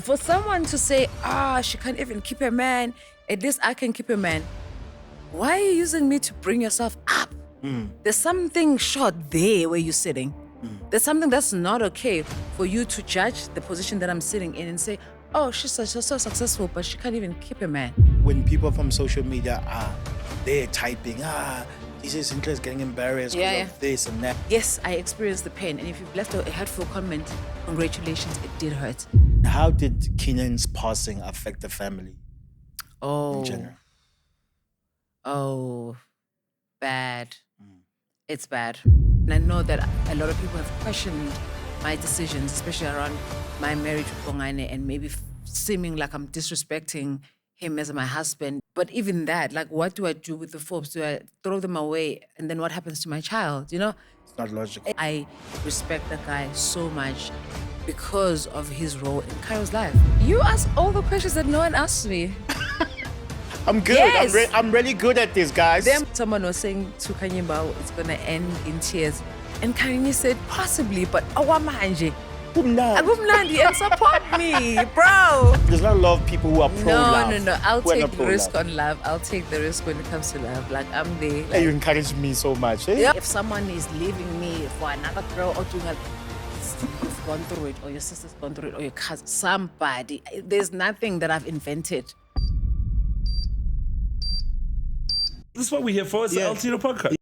For someone to say, she can't even keep a man, at least I can keep a man. Why are you using me to bring yourself up? There's something short there where you're sitting. There's something that's not okay for you to judge the position that I'm sitting in and say, oh, she's so successful, but she can't even keep a man. When people from social media are there typing, DJ ZINHLE is getting embarrassed because of this and that. Yes, I experienced the pain. And if you've left a hurtful comment, congratulations, it did hurt. How did Kiernan's passing affect the family in general? Oh, bad. It's bad. And I know that a lot of people have questioned my decisions, especially around my marriage with Bongane and maybe seeming like I'm disrespecting him as my husband. But even that, like, what do I do with the Forbes? Do I throw them away? And then what happens to my child, you know? It's not logical. I respect the guy so much because of his role in Cairo's life. You ask all the questions that no one asked me. I'm good. Yes. I'm really good at this, guys. Then someone was saying to Kanyimba, it's going to end in tears. And Kanye said, possibly, but awamanje. Abumnandi, and support me, bro. There's not a lot of people who are pro-love. No. I'll take the risk on love. I'll take the risk when it comes to love. Like, I'm there. Like, you encourage me so much. Eh? Yeah. If someone is leaving me for another girl or doing you've gone through it, or your sister's gone through it, or your cousin, somebody. There's nothing that I've invented. This is what we're here for. It's the L-Tido podcast.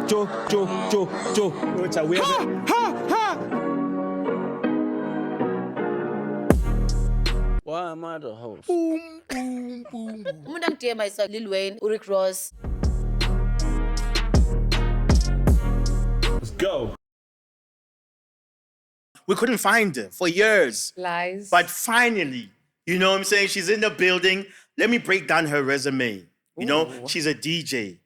Joe. Why am I the host? Boom. Umuntu dear myself, Lil Wayne, Rick Ross. Let's go. We couldn't find her for years. Lies. But finally, you know what I'm saying? She's in the building. Let me break down her resume. You know, she's a DJ.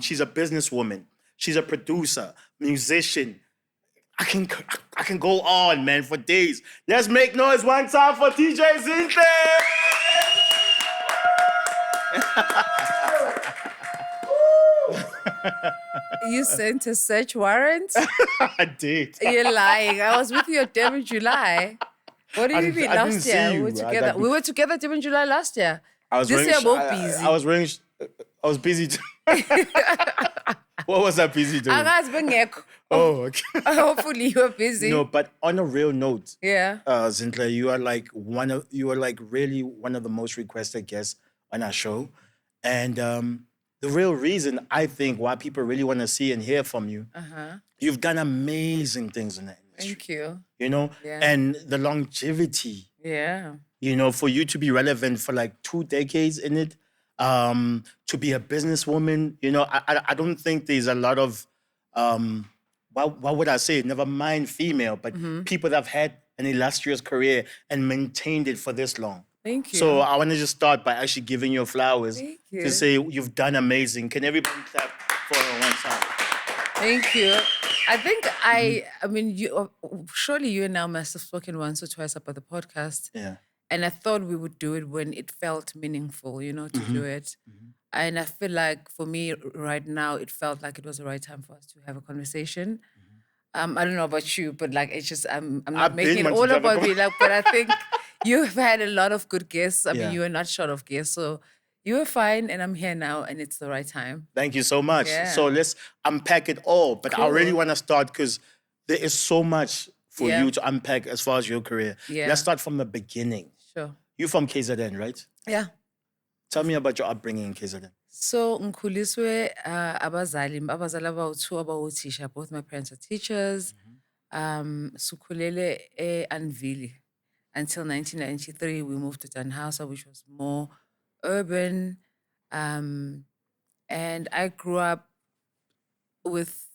She's a businesswoman. She's a producer, musician. I can go on, man, for days. Let's make noise one time for DJ ZINHLE. You sent a search warrant? I did. You're lying. I was with you at Devon July. What did you mean last year? We were together. We were together at Devon July last year. This year we're busy. I was busy. What was I busy doing? Oh, okay. Hopefully you were busy. No, but on a real note, ZINHLE, you are really one of the most requested guests on our show. And the real reason I think why people really want to see and hear from you, you've done amazing things in the industry. Thank you. You know, and the longevity. Yeah. You know, for you to be relevant for like 2 decades in it, to be a businesswoman, you know, I don't think there's a lot of, what would I say? Never mind female, but people that have had an illustrious career and maintained it for this long. Thank you. So I want to just start by actually giving you flowers to say you've done amazing. Can everybody clap for her one time? Thank you. I think I mean, surely you and I must have spoken once or twice about the podcast. Yeah. And I thought we would do it when it felt meaningful, you know, to do it. And I feel like for me right now, it felt like it was the right time for us to have a conversation. I don't know about you, but like, it's just, I'm not making it all about me. Like, but I think you've had a lot of good guests. I mean, you were not short of guests. So you were fine and I'm here now and it's the right time. Thank you so much. Yeah. So let's unpack it all. But I really want to start because there is so much for you to unpack as far as your career. Yeah. Let's start from the beginning. Sure. You're from KZN, right? Yeah. Tell me about your upbringing in KZN. So, ngikhuliswe abazali abawu-2 abawuthisha. Both my parents are teachers. Sukhulele eAnville until 1993. We moved to Danhausa, which was more urban. And I grew up with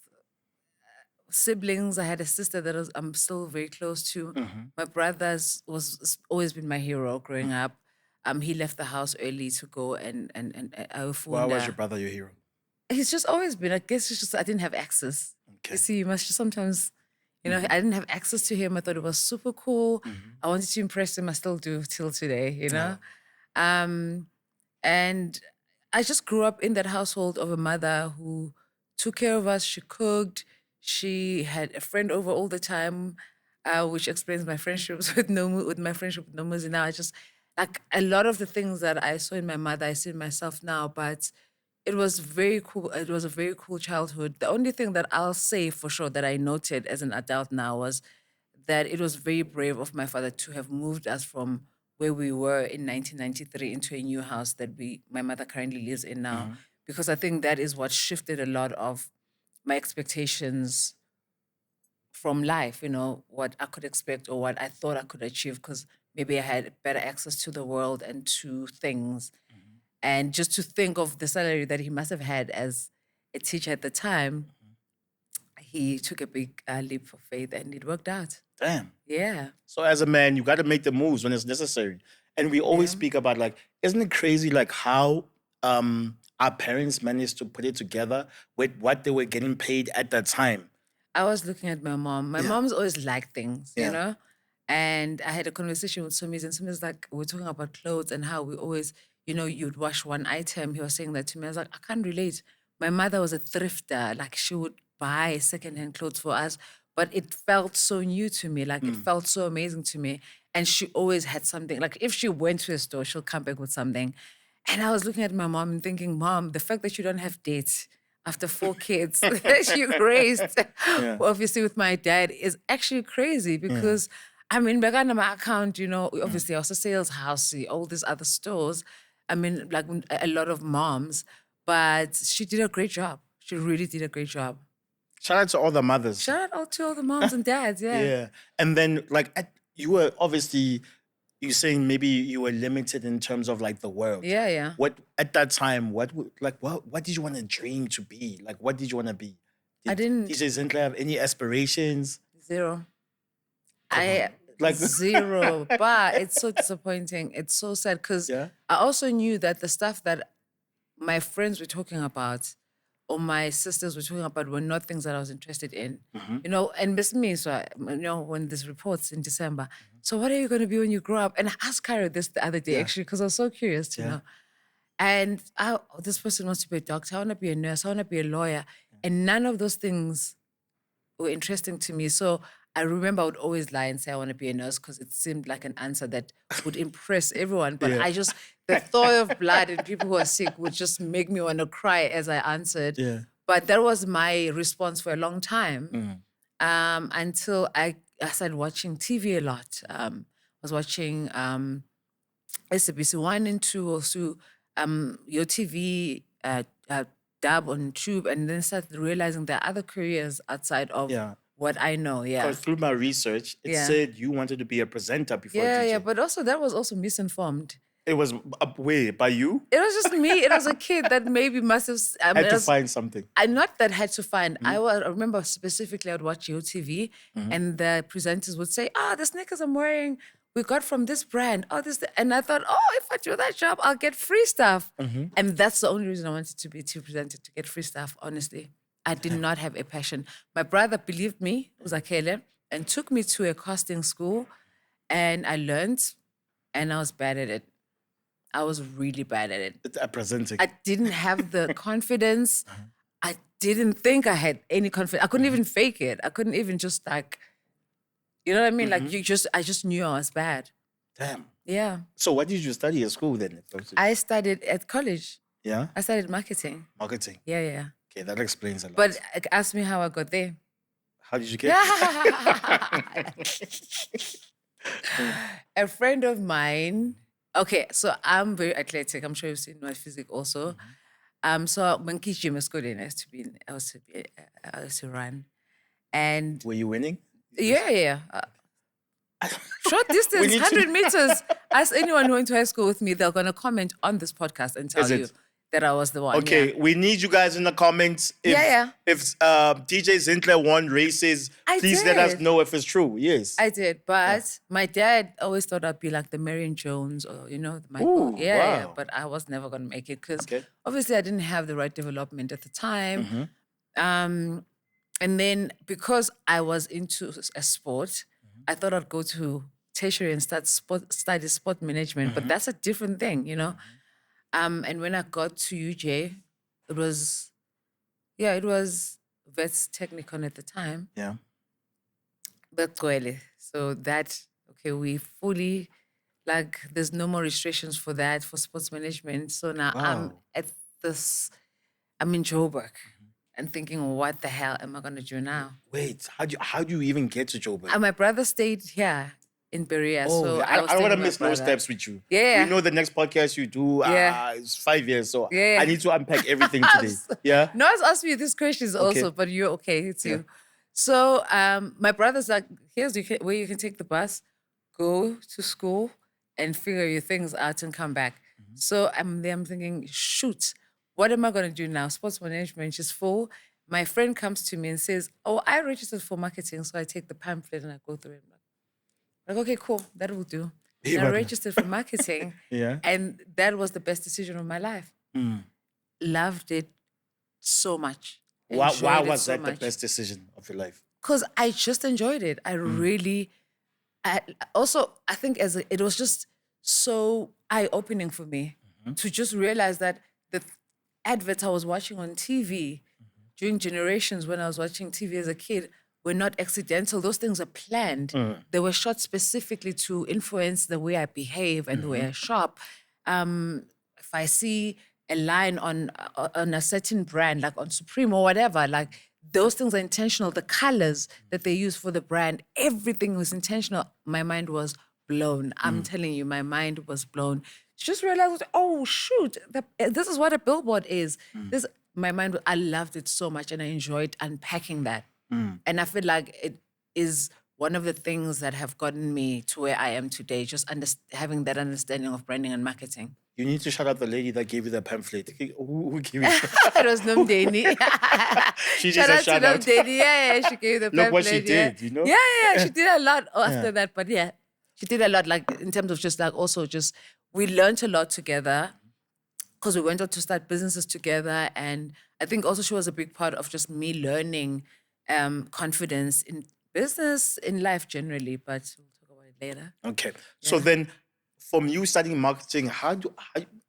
siblings. I had a sister that I'm still very close to. My brother was always been my hero growing up. He left the house early to go and Why was your brother your hero? He's just always been. I guess it's just I didn't have access. Okay. You see, you must just sometimes, you know, I didn't have access to him. I thought it was super cool. I wanted to impress him. I still do till today, you know. And I just grew up in that household of a mother who took care of us. She cooked. She had a friend over all the time, which explains my friendships with my friendship with Nomuzi now. I just like a lot of the things that I saw in my mother, I see in myself now. But it was very cool. It was a very cool childhood. The only thing that I'll say for sure that I noted as an adult now was that it was very brave of my father to have moved us from where we were in 1993 into a new house that my mother currently lives in now, because I think that is what shifted a lot of my expectations from life, what I could expect or what I thought I could achieve, because maybe I had better access to the world and to things. And just to think of the salary that he must have had as a teacher at the time, he took a big leap of faith and it worked out. Damn. Yeah. So as a man, you got to make the moves when it's necessary. And we always speak about like, isn't it crazy like how our parents managed to put it together with what they were getting paid at that time? I was looking at my mom. My mom's always liked things, And I had a conversation with Sumiz, and Sumiz like, we're talking about clothes and how we always, you'd wash one item. He was saying that to me. I was like, I can't relate. My mother was a thrifter. Like, she would buy secondhand clothes for us, but it felt so new to me. Like, it felt so amazing to me. And she always had something. Like, if she went to a store, she'll come back with something. And I was looking at my mom and thinking, Mom, the fact that you don't have dates after 4 kids that you raised, obviously with my dad, is actually crazy because, I mean, back on my account, obviously I was a sales house, all these other stores. I mean, like a lot of moms, but she did a great job. She really did a great job. Shout out to all the mothers. Shout out to all the moms and dads, Yeah. And then like you were obviously, you're saying maybe you were limited in terms of like the world. Yeah. What at that time, what did you want to dream to be? Like what did you want to be? I didn't. DJ ZINHLE have any aspirations? Zero. Like zero. But it's so disappointing. It's so sad because I also knew that the stuff that my friends were talking about or my sisters were talking about were not things that I was interested in. And miss me, so when there's reports in December, so what are you going to be when you grow up? And I asked Kyra this the other day, actually, because I was so curious to know. And this person wants to be a doctor, I want to be a nurse, I want to be a lawyer. And none of those things were interesting to me. So I remember I would always lie and say I want to be a nurse because it seemed like an answer that would impress everyone. But the thought of blood and people who are sick would just make me want to cry as I answered. Yeah. But that was my response for a long time until I started watching TV a lot. I was watching SABC 1 and 2, also your TV dub on Tube, and then started realizing there are other careers outside of what I know. Because through my research, it said you wanted to be a presenter before DJ. Yeah, but also that was also misinformed. It was, wait, by you? It was just me. It was a kid that maybe must have... had to find something. Not that had to find. I remember specifically I would watch YouTube and the presenters would say, the sneakers I'm wearing, we got from this brand. And I thought, if I do that job, I'll get free stuff. And that's the only reason I wanted to be TV presenter, to get free stuff, honestly. I did not have a passion. My brother believed me, Uzakele, and took me to a casting school, and I learned, and I was bad at it. I was really bad at it. At presenting. I didn't have the confidence. I didn't think I had any confidence. I couldn't even fake it. I couldn't even just like, you know what I mean? Like I just knew I was bad. Damn. Yeah. So what did you study at school then? I studied at college. Yeah? I studied marketing. Marketing. Yeah. Okay, that explains a lot. But ask me how I got there. How did you get there? A friend of mine. Okay, so I'm very athletic. I'm sure you've seen my physique also. So when kids gym is good, I used to run. And were you winning? Yeah. Short distance, 100 meters. Ask anyone who went to high school with me, they're gonna comment on this podcast and tell you that I was the one. Okay, we need you guys in the comments. If DJ ZINHLE won races, please let us know if it's true. Yes. I did, but my dad always thought I'd be like the Marion Jones or, Ooh, wow. But I was never going to make it because obviously I didn't have the right development at the time. And then because I was into a sport, I thought I'd go to tertiary and study sport management, but that's a different thing, And when I got to UJ, it was Vets Technicon at the time. Yeah. Begcwele. So that, okay, we fully, like, there's no more restrictions for that, for sports management. So now I'm Wow. at this, I'm in Joburg and thinking, what the hell am I going to do now? Wait, how do you even get to Joburg? And my brother stayed here in Berea. Oh, so I was don't staying want to with my miss no brother. steps with you. Yeah. We know the next podcast you do, Yeah. it's 5 years, so Yeah. I need to unpack everything today. Yeah? No one's asked me these questions also, but you're okay. It's you. So my brother's like, here's where you can take the bus, go to school, and figure your things out and come back. So I'm there, I'm thinking, shoot, what am I going to do now? Sports management is full. My friend comes to me and says, oh, I registered for marketing. So I take the pamphlet and I go through it. I'm like, okay, cool, that will do. And I registered for marketing. And that was the best decision of my life. Loved it so much. Why was that the best decision of your life? Because I just enjoyed it. I really, I think it was just so eye-opening for me to just realize that the adverts I was watching on TV during generations when I was watching TV as a kid were not accidental. Those things are planned. They were shot specifically to influence the way I behave and the way I shop. If I see a line on a certain brand, like on Supreme or whatever, like those things are intentional. The colors that they use for the brand, everything was intentional. My mind was blown. I'm telling you, my mind was blown. Just realized, oh shoot, this is what a billboard is. I loved it so much and I enjoyed unpacking that. And I feel like it is one of the things that have gotten me to where I am today, just having that understanding of branding and marketing. You need to shout out the lady that gave you the pamphlet. Who gave you It was Nomdeni. She just a shout out. Nomdeni. Yeah, she gave the pamphlet. Look what she did, you know? Yeah, she did a lot after that. But yeah, she did a lot, like in terms of just like also just, we learned a lot together because we went on to start businesses together. And I think also she was a big part of just me learning confidence in business, in life generally. But we'll talk about it later. Okay. So then from you studying marketing, how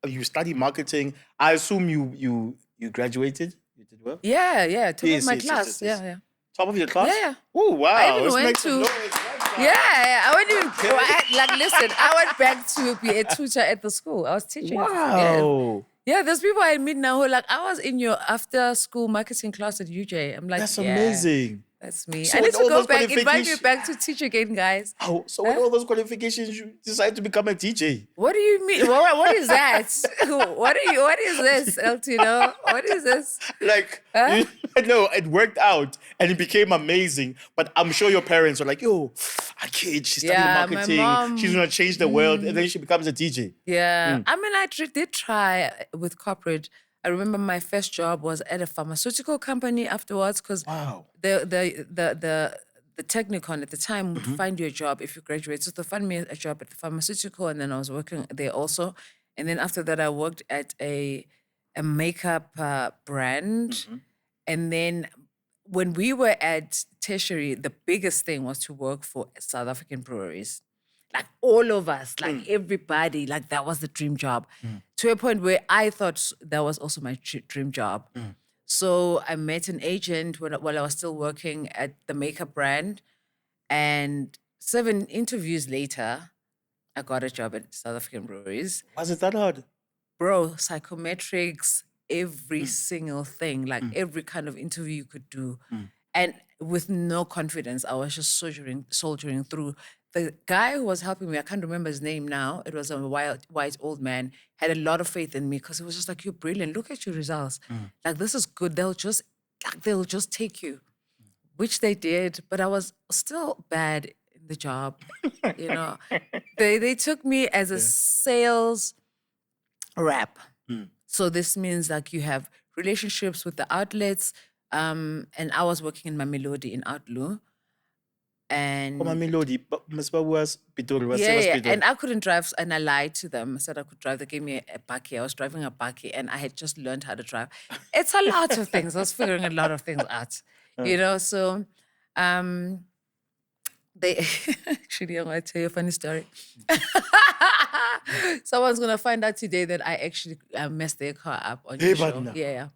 you study marketing? I assume you graduated. You did well. Yeah. Top of my class. Yes. Yeah. Top of your class. Yeah. Oh wow! I even Let's went make to. some noise. I went even. Listen, I went back to be a tutor at the school. I was teaching. Wow. Yeah, there's people I meet now who are like, I was in your after school marketing class at UJ. I'm like, That's amazing. That's me. So I need with to all go those back, invite me qualifications- back to teach again, guys. Oh, so with all those qualifications, you decided to become a DJ. What do you mean? What is that? What is this, L-Tido? What is this? Like, no, it worked out and it became amazing. But I'm sure your parents were like, yo, our kid, she's studying Yeah, my marketing. mom- She's going to change the world. And then she becomes a DJ. Yeah. I mean, I did try with corporate. I remember my first job was at a pharmaceutical company afterwards because Wow. the Technicon at the time would find you a job if you graduate. So they found me a job at the pharmaceutical, and then I was working there also. And then after that, I worked at a makeup brand. And then when we were at tertiary, the biggest thing was to work for South African breweries. Like all of us, like everybody, like that was the dream job. To a point where I thought that was also my dream job. So I met an agent while I was still working at the makeup brand. And 7 interviews later, I got a job at South African breweries. Was it that hard? Bro, psychometrics, every single thing, like every kind of interview you could do. And with no confidence, I was just soldiering through. The guy who was helping me, I can't remember his name now. It was a white old man, had a lot of faith in me because it was just like, you're brilliant. Look at your results. Like, this is good. They'll just take you, which they did. But I was still bad in the job. You know, they took me as a sales rep. So this means like you have relationships with the outlets. And I was working in Mamelodi in Outlaw. And Oh, my melody. But Mr. was Pitori. Was and I couldn't drive, and I lied to them. I said I could drive. They gave me a bakkie. I was driving a bakkie, and I had just learned how to drive. It's a lot of things. I was figuring a lot of things out, you know. So, they actually, I'm gonna tell you a funny story. Someone's gonna find out today that I actually messed their car up on your show. Badna. Yeah.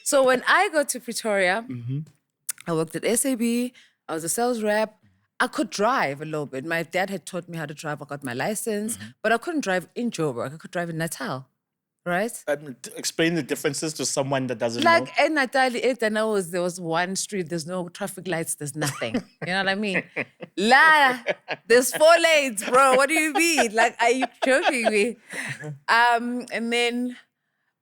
So when I got to Pretoria, I worked at SAB. I was a sales rep. I could drive a little bit. My dad had taught me how to drive. I got my license, but I couldn't drive in Joburg. I could drive in Natal, right? Explain the differences to someone that doesn't Like know. in Natal, there was one street. There's no traffic lights. There's nothing. You know what I mean? La, there's 4 lanes, bro. What do you mean? Like, are you joking me? And then,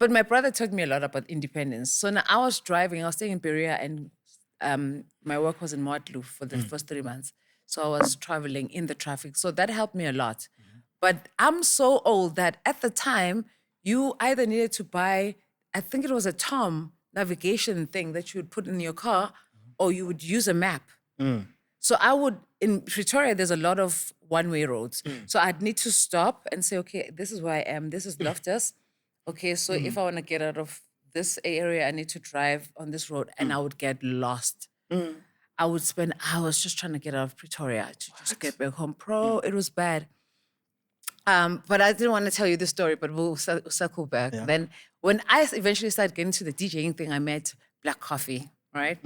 but my brother taught me a lot about independence. So now I was driving. I was staying in Berea, and my work was in Motloo for the first 3 months. So I was traveling in the traffic. So that helped me a lot. But I'm so old that at the time, you either needed to buy, I think it was a Tom navigation thing that you would put in your car, or you would use a map. So I would, in Pretoria, there's a lot of one-way roads. So I'd need to stop and say, okay, this is where I am. This is Loftus. Okay, so if I want to get out of this area, I need to drive on this road, and I would get lost. I would spend hours just trying to get out of Pretoria to just get back home. It was bad. But I didn't want to tell you the story, but we'll circle back. Yeah. Then when I eventually started getting to the DJing thing, I met Black Coffee, right?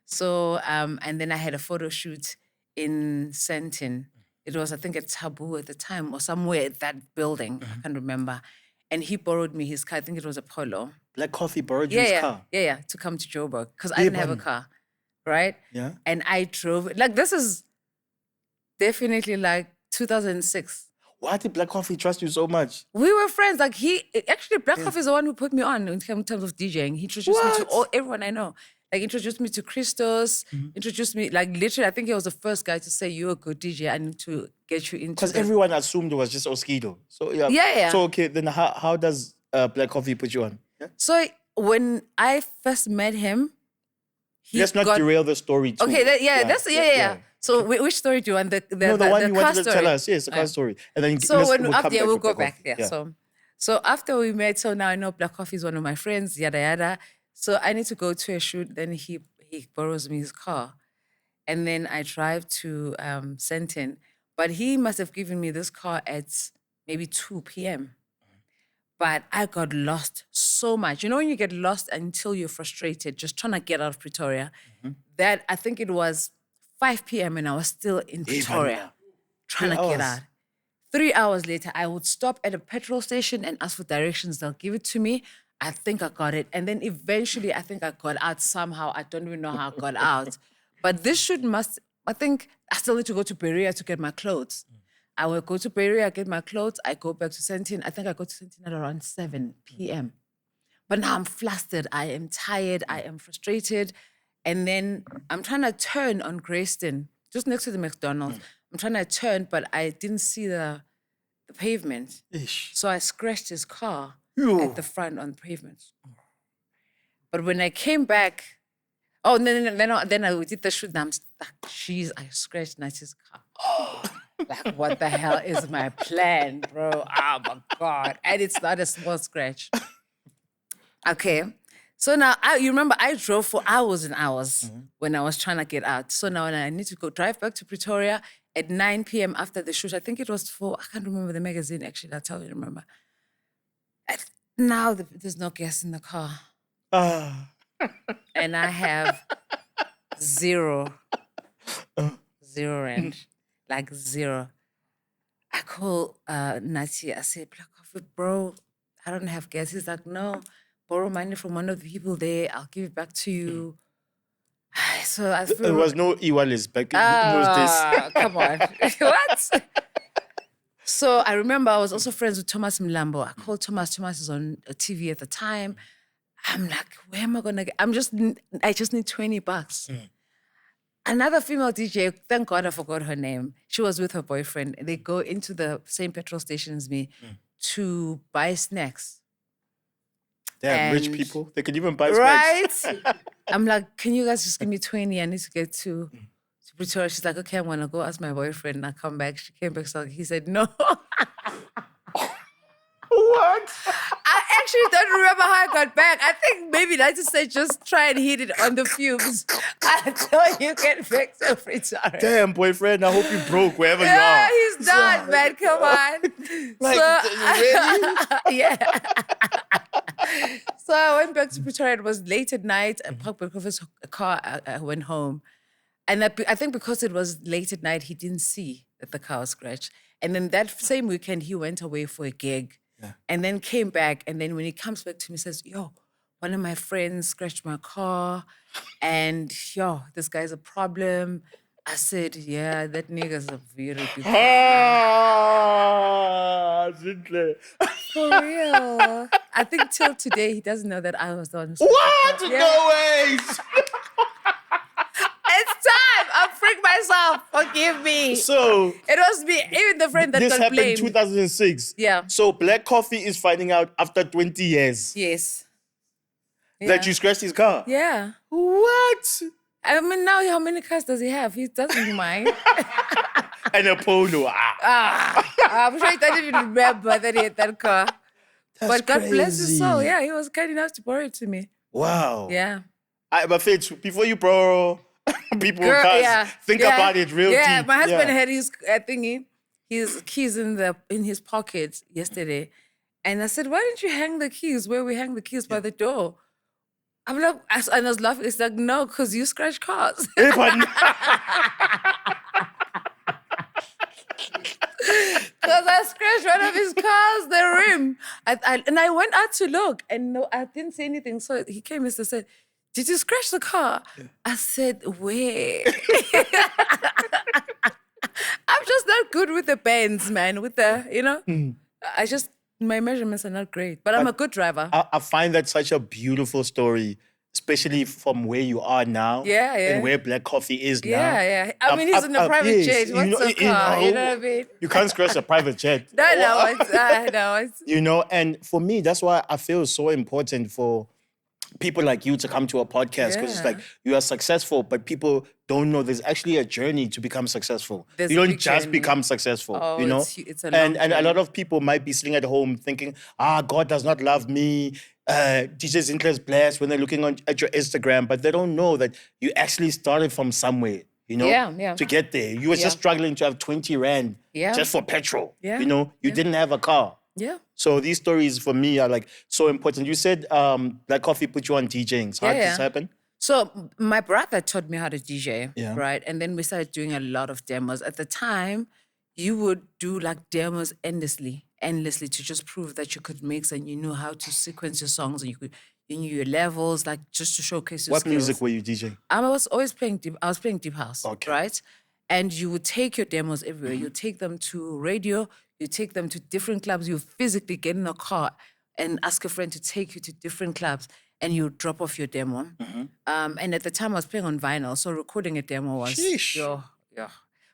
So, and then I had a photo shoot in Sandton. It was, I think, at Taboo at the time, or somewhere at that building. I can't remember. And he borrowed me his car. I think it was a Polo. Black Coffee borrowed you his car. Yeah, to come to Joburg because I didn't have a car, right? Yeah. And I drove it. Like, this is definitely like 2006. Why did Black Coffee trust you so much? We were friends. Like, Black Coffee is the one who put me on in terms of DJing. He introduced me to everyone I know. Like, introduced me to Christos, introduced me, like, literally, I think he was the first guy to say, you're a good DJ. I need to get you into Because everyone assumed it was just L-Tido. So, yeah. Yeah. So, okay, then how does Black Coffee put you on? Yeah? So when I first met him, Let's not derail the story too. Okay, yeah. So which story do you want? The one you car wanted to story? tell us. Yes, the car story. And then we'll go back. Yeah. So after we met, so now I know Black Coffee is one of my friends, yada yada. So I need to go to a shoot. Then he borrows me his car, and then I drive to Sandton. But he must have given me this car at maybe 2 p.m. But I got lost so much. You know when you get lost until you're frustrated, just trying to get out of Pretoria? That I think it was 5 p.m. and I was still in Pretoria trying to get out. 3 hours later, I would stop at a petrol station and ask for directions. They'll give it to me. I think I got it. And then eventually, I think I got out somehow. I don't even know how I got out. But this shoot I think I still need to go to Berea to get my clothes. I will go to Berea, get my clothes. I go back to Sandton. I think I go to Sandton at around 7 p.m. But now I'm flustered. I am tired. I am frustrated. And then I'm trying to turn on Greyston, just next to the McDonald's. I'm trying to turn, but I didn't see the pavement. So I scratched his car at the front on the pavement. But when I came back, then I did the shoot. And I'm like, jeez, I scratched Natty's car. Like, what the hell is my plan, bro? Oh, my God. And it's not a small scratch. Okay. So now, you remember, I drove for hours and hours when I was trying to get out. So now I need to go drive back to Pretoria at 9 p.m. after the shoot. I think it was I can't remember the magazine, actually. That's how I remember. Now there's no gas in the car. And I have zero rand. Like zero. I call Natty. I say, Black Coffee, bro, I don't have gas. He's like, no, borrow money from one of the people there. I'll give it back to you. So I feel... There was no e-wallets back in those days. Come on. What? So I remember I was also friends with Thomas Mlambo. I called Thomas. Thomas is on TV at the time. I'm like, where am I going to get... I just need $20. Another female DJ, thank God I forgot her name. She was with her boyfriend. They go into the same petrol station as me to buy snacks. They're rich people. They can even buy snacks. Right? I'm like, can you guys just give me 20? I need to get to Pretoria. She's like, okay, I'm going to go ask my boyfriend. And I come back. She came back. So he said, no. What? I actually don't remember how I got back. I think maybe I just said, just try and hit it on the fumes until you get back to Pretoria. Damn, boyfriend, I hope you broke wherever you are. Yeah, he's done, man. Come on. Like, really? Yeah. So I went back to Pretoria. It was late at night. I parked Blackcoffee's car. I went home. And I think because it was late at night, he didn't see that the car was scratched. And then that same weekend, he went away for a gig and then came back. And then when he comes back to me, he says, yo, one of my friends scratched my car and yo, this guy's a problem. I said, yeah, that nigga's a very big problem. ZINHLE. For real. I think till today, he doesn't know that I was the one who What? Yeah. No way. It's time. I'm freaking myself. Forgive me. So It was me, even the friend that this got happened in blamed. 2006. Yeah. So Black Coffee is finding out after 20 years Yes. that you scratched his car. Yeah. What? I mean, now how many cars does he have? He doesn't mind. And a polo. I'm sure he doesn't even remember that he had that car. But God bless his soul. crazy. Yeah, he was kind enough to borrow it to me. Wow. Yeah. But Fitz, before you borrow people cars, think about it real Yeah, deep. my husband had his thingy, his keys in his pocket yesterday. And I said, why didn't you hang the keys where we hang the keys by the door? I'm like, and I was laughing. It's like, no, because you scratch cars. But Because I scratched one of his cars, the rim. And I went out to look, and no, I didn't say anything. So he came and said, did you scratch the car? I said, where? I'm just not good with the bends, man, with the, my measurements are not great. But I'm a good driver. I find that such a beautiful story, especially from where you are now. Yeah, yeah. And where Black Coffee is now. Yeah. I mean, he's in a private yes, jet. What's a car? You know what I mean? You can't scratch a private jet. No. And for me, that's why I feel so important for people like you to come to a podcast, because it's Yeah. like you are successful, but people don't know there's actually a journey to become successful. There's you a don't big just journey. become successful, Oh, you know? it's a long and a lot journey. of people might be sitting at home thinking, God does not love me. DJ ZINHLE is blessed when they're looking at your Instagram, but they don't know that you actually started from somewhere, Yeah. to get there. You were just struggling to have 20 Rand Yeah. just for petrol. Yeah. You didn't have a car. Yeah. So these stories for me are like so important. You said Black Coffee put you on DJing. So how did this happen? So my brother taught me how to DJ, Yeah. right? And then we started doing a lot of demos. At the time, you would do like demos endlessly to just prove that you could mix and you knew how to sequence your songs and you knew your levels, like just to showcase your What skills. music were you DJing? I was always playing deep. I was playing deep house, Okay. right? And you would take your demos everywhere. You take them to radio. You take them to different clubs. You physically get in a car and ask a friend to take you to different clubs, and you drop off your demo. And at the time, I was playing on vinyl, so recording a demo was Sheesh. yeah.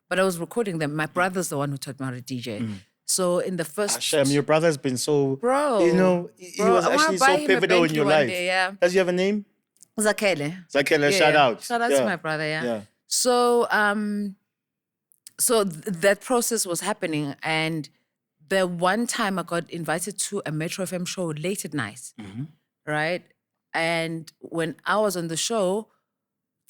But I was recording them. My brother's the one who taught me how to DJ. So in the first, Hashem, your brother's been so, Bro, he bro, was I wanna actually buy so him a pivotal in Bentley your one life. day, yeah. Does he have a name? Zakele. Zakele, Yeah, shout yeah. out. Shout out to my brother, yeah. Yeah. So, that process was happening, and the one time I got invited to a Metro FM show late at night, right? And when I was on the show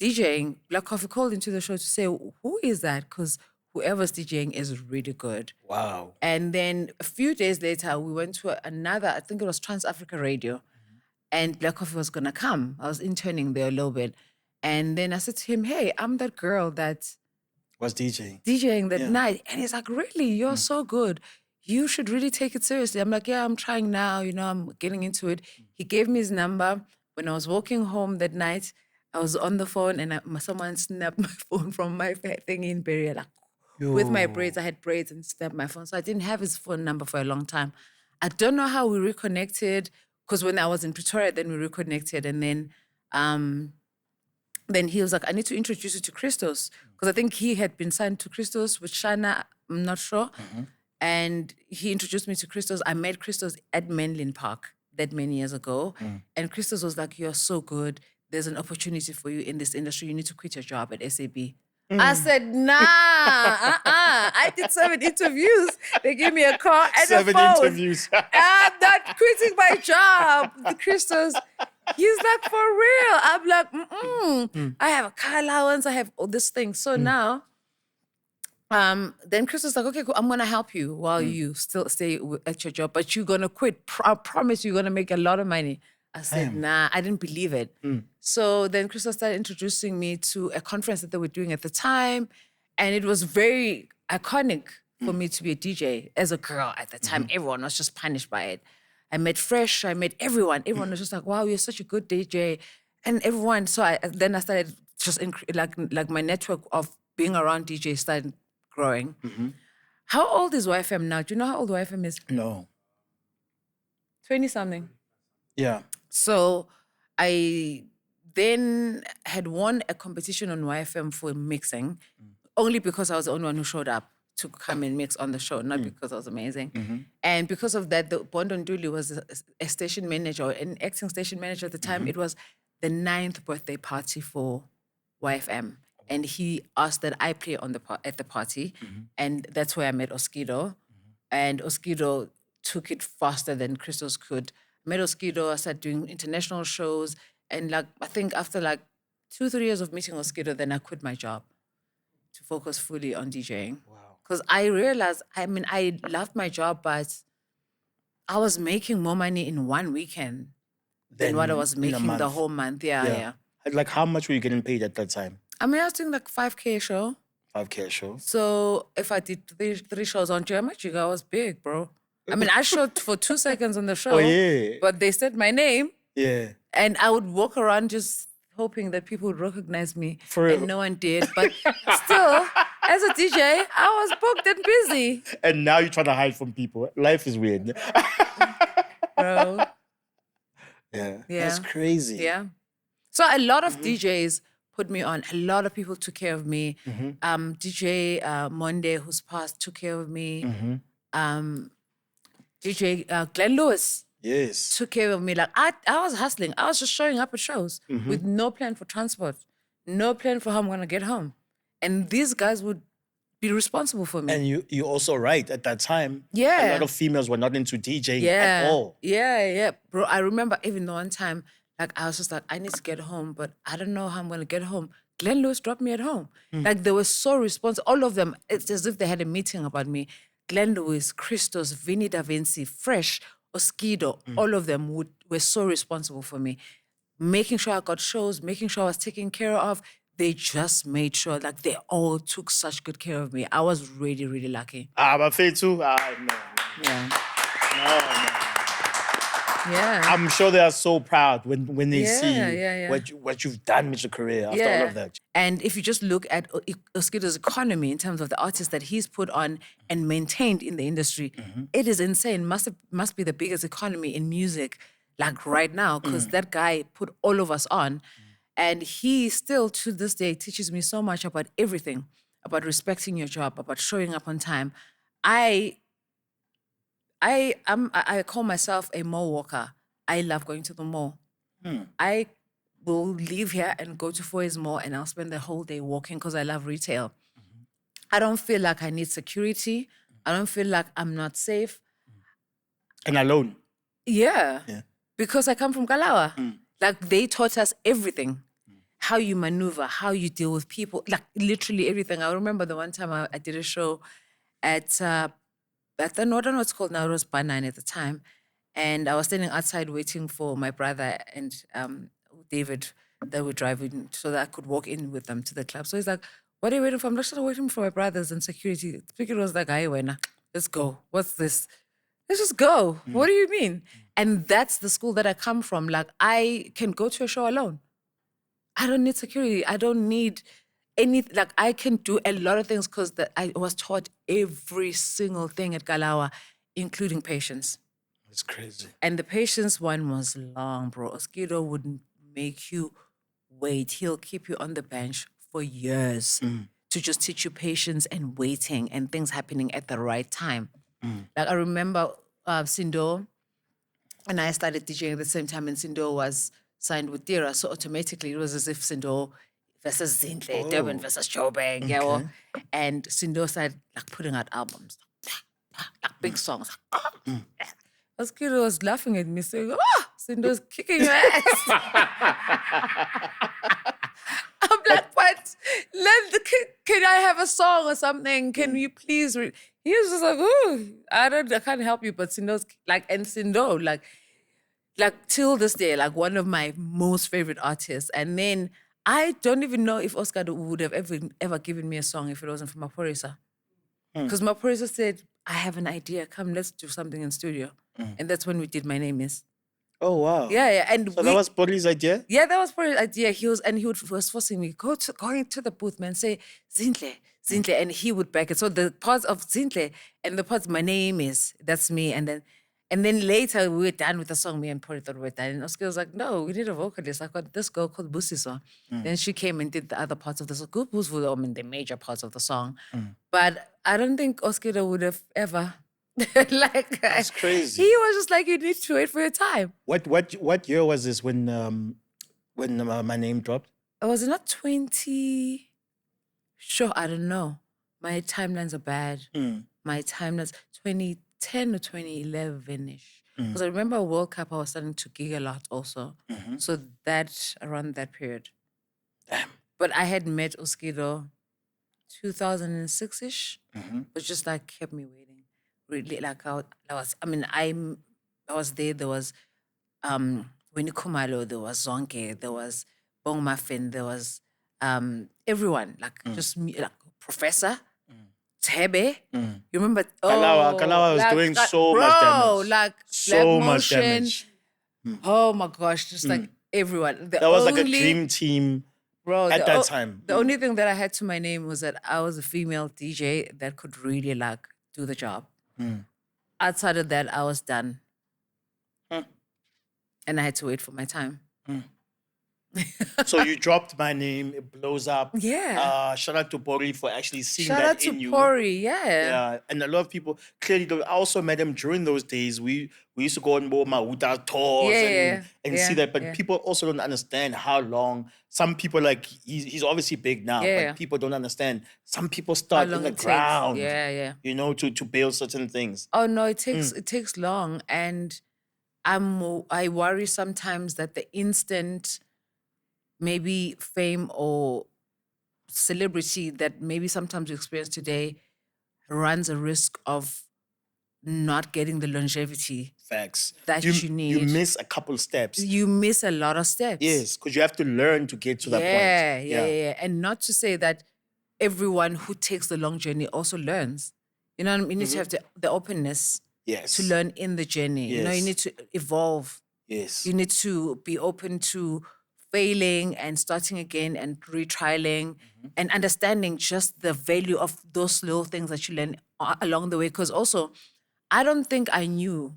DJing, Black Coffee called into the show to say, who is that? Because whoever's DJing is really good. Wow. And then a few days later, we went to another, I think it was Trans Africa Radio, and Black Coffee was gonna come. I was interning there a little bit. And then I said to him, hey, I'm that girl that Was DJing. DJing that night. And he's like, really? You're so good. You should really take it seriously. I'm like, yeah, I'm trying now. I'm getting into it. He gave me his number. When I was walking home that night, I was on the phone and someone snapped my phone from my thing in Beria. Like, with my braids, I had braids and snapped my phone. So I didn't have his phone number for a long time. I don't know how we reconnected, because when I was in Pretoria, then we reconnected. And then he was like, I need to introduce you to Christos. Because I think he had been signed to Christos with Shana, I'm not sure. And he introduced me to Christos. I met Christos at Menlyn Park that many years ago. And Christos was like, you're so good. There's an opportunity for you in this industry. You need to quit your job at SAB. I said, nah, I did 7 interviews. They gave me a car and 7 a phone. interviews. I'm not quitting my job. Christos, he's like, for real. I'm like, I have a car allowance. I have all this thing. So now Then Chris was like, okay, cool, I'm going to help you while you still stay at your job, but you're going to quit. I promise you're going to make a lot of money. I said, nah, I didn't believe it. So then Crystal started introducing me to a conference that they were doing at the time. And it was very iconic for me to be a DJ. As a girl at the time, everyone was just punished by it. I met Fresh, I met everyone. Everyone was just like, wow, you're such a good DJ. And everyone, then I started just, like my network of being around DJs started growing. How old is YFM now? Do you know how old YFM is? No. 20-something. Yeah. So I then had won a competition on YFM for mixing, only because I was the only one who showed up to come and mix on the show, not because I was amazing. And because of that, the Bondon Duli was a station manager, or an acting station manager at the time. It was the 9th birthday party for YFM. And he asked that I play at the party. And that's where I met L-Tido. And L-Tido took it faster than Crystals could. I met L-Tido, I started doing international shows. And I think after 2-3 years of meeting L-Tido, then I quit my job to focus fully on DJing. Wow. Because I realized, I loved my job, but I was making more money in one weekend than what I was making the whole month. Yeah. Like, how much were you getting paid at that time? I was doing $5K a show. 5K a show. So if I did three shows on Jamachiga, I was big, bro. I showed for 2 seconds on the show. Oh, yeah. But they said my name. Yeah. And I would walk around just hoping that people would recognize me. For real. And no one did. But still, as a DJ, I was booked and busy. And now you're trying to hide from people. Life is weird. Bro. Yeah. That's crazy. Yeah. So a lot of DJs put me on. A lot of people took care of me. DJ Monday, who's passed, took care of me. DJ Glenn Lewis took care of me. I was hustling. I was just showing up at shows with no plan for transport, no plan for how I'm going to get home. And these guys would be responsible for me. And you're also right. At that time, Yeah. a lot of females were not into DJing at all. Yeah. Bro, I remember even the one time, I was just like, I need to get home, but I don't know how I'm going to get home. Glenn Lewis dropped me at home. They were so responsive. All of them, it's as if they had a meeting about me. Glenn Lewis, Christos, Vinny Da Vinci, Fresh, L-Tido, all of them were so responsible for me. Making sure I got shows, making sure I was taken care of. They just made sure they all took such good care of me. I was really, really lucky. But Faye too? No. Yeah. No. Yeah. I'm sure they are so proud when they see Yeah. what you've done with your career after all of that. And if you just look at L-Tido's economy in terms of the artists that he's put on and maintained in the industry, it is insane. Must be the biggest economy in music right now, because that guy put all of us on. And he still, to this day, teaches me so much about everything, about respecting your job, about showing up on time. I call myself a mall walker. I love going to the mall. I will leave here and go to Foy's Mall, and I'll spend the whole day walking because I love retail. I don't feel like I need security. I don't feel like I'm not safe. And alone. Yeah. Because I come from Kalawa. They taught us everything. How you maneuver, how you deal with people, literally everything. I remember the one time I did a show at I don't know what it's called now, it was Banana at the time. And I was standing outside waiting for my brother and David that were driving so that I could walk in with them to the club. So he's like, what are you waiting for? I'm just waiting for my brothers and security. The speaker was like, hey, let's go. What's this? Let's just go. What do you mean? And that's the school that I come from. I can go to a show alone. I don't need security. I don't need anything. I can do a lot of things because I was taught every single thing at Kalawa, including patience. It's crazy. And the patience one was long, bro. L-Tido would make you wait. He'll keep you on the bench for years to just teach you patience and waiting and things happening at the right time. I remember Sindo and I started DJing at the same time, and Sindo was signed with Dira, so automatically it was as if Sindo versus ZINHLE, Durban versus Joburg, okay. And Sindo started putting out albums, big songs. L-Tido was laughing at me, saying, Sindo's kicking your ass. I'm like, what? Can can I have a song or something? Can you please read? He was just like, ooh, I can't help you, but Sindo's and Sindo, like till this day, like one of my most favorite artists. And then I don't even know if Oscar would have ever given me a song if it wasn't for Maporisa. Because Maporisa said, I have an idea. Come, let's do something in studio. And that's when we did My Name Is. Oh, wow. Yeah. And So that was Polly's idea? Yeah, that was Pori's idea. He was forcing me, go into the booth, man, say, ZINHLE, and he would back it. So the parts of ZINHLE and the parts My Name Is, that's me. And then later we were done with the song. Me and Pori thought we were done. And Oscar was like, no, we need a vocalist. I got this girl called Busiso. Then she came and did the other parts of the song. Good Boots were the major parts of the song. But I don't think Oscar would have ever. That's crazy. He was just like, you need to wait for your time. What year was this when My Name dropped? Was it not 20? Sure, I don't know. My timelines are bad. My timelines 2010 or 2011-ish. Because I remember World Cup, I was starting to gig a lot also. So that around that period. Damn. But I had met Oskido 2006-ish, but just like kept me waiting. Really, like I was there. There was Winnie Kumalo, there was Zonke, there was Bong Muffin, there was everyone, like just me, like Professor Tebe. You remember? Kalawa was doing so much damage. Like So Black much Motion. damage. Oh my gosh, just like everyone. That was like a dream team at that time. The only thing that I had to my name was that I was a female DJ that could really like do the job. Outside of that, I was done. And I had to wait for my time. So you dropped My Name, it blows up. Yeah. Shout out to Pori for actually seeing Shout that out to in you. Pori, yeah. Yeah, and a lot of people clearly don't. I also met him during those days. We used to go on more Mauta tours and see that. But people also don't understand how long. Some people like he's obviously big now, but people don't understand. Some people start in the ground. You know, to build certain things. Oh no, it takes long, and I worry sometimes that the instant maybe fame or celebrity that maybe sometimes we experience today runs a risk of not getting the longevity Facts. that you need. You miss a couple steps. You miss a lot of steps. Yes, because you have to learn to get to that point. Yeah. And not to say that everyone who takes the long journey also learns. You know what I mean? You need to have the openness to learn in the journey. You know, you need to evolve. Yes. You need to be open to failing and starting again and retrialing and understanding just the value of those little things that you learn along the way. Because also, I don't think I knew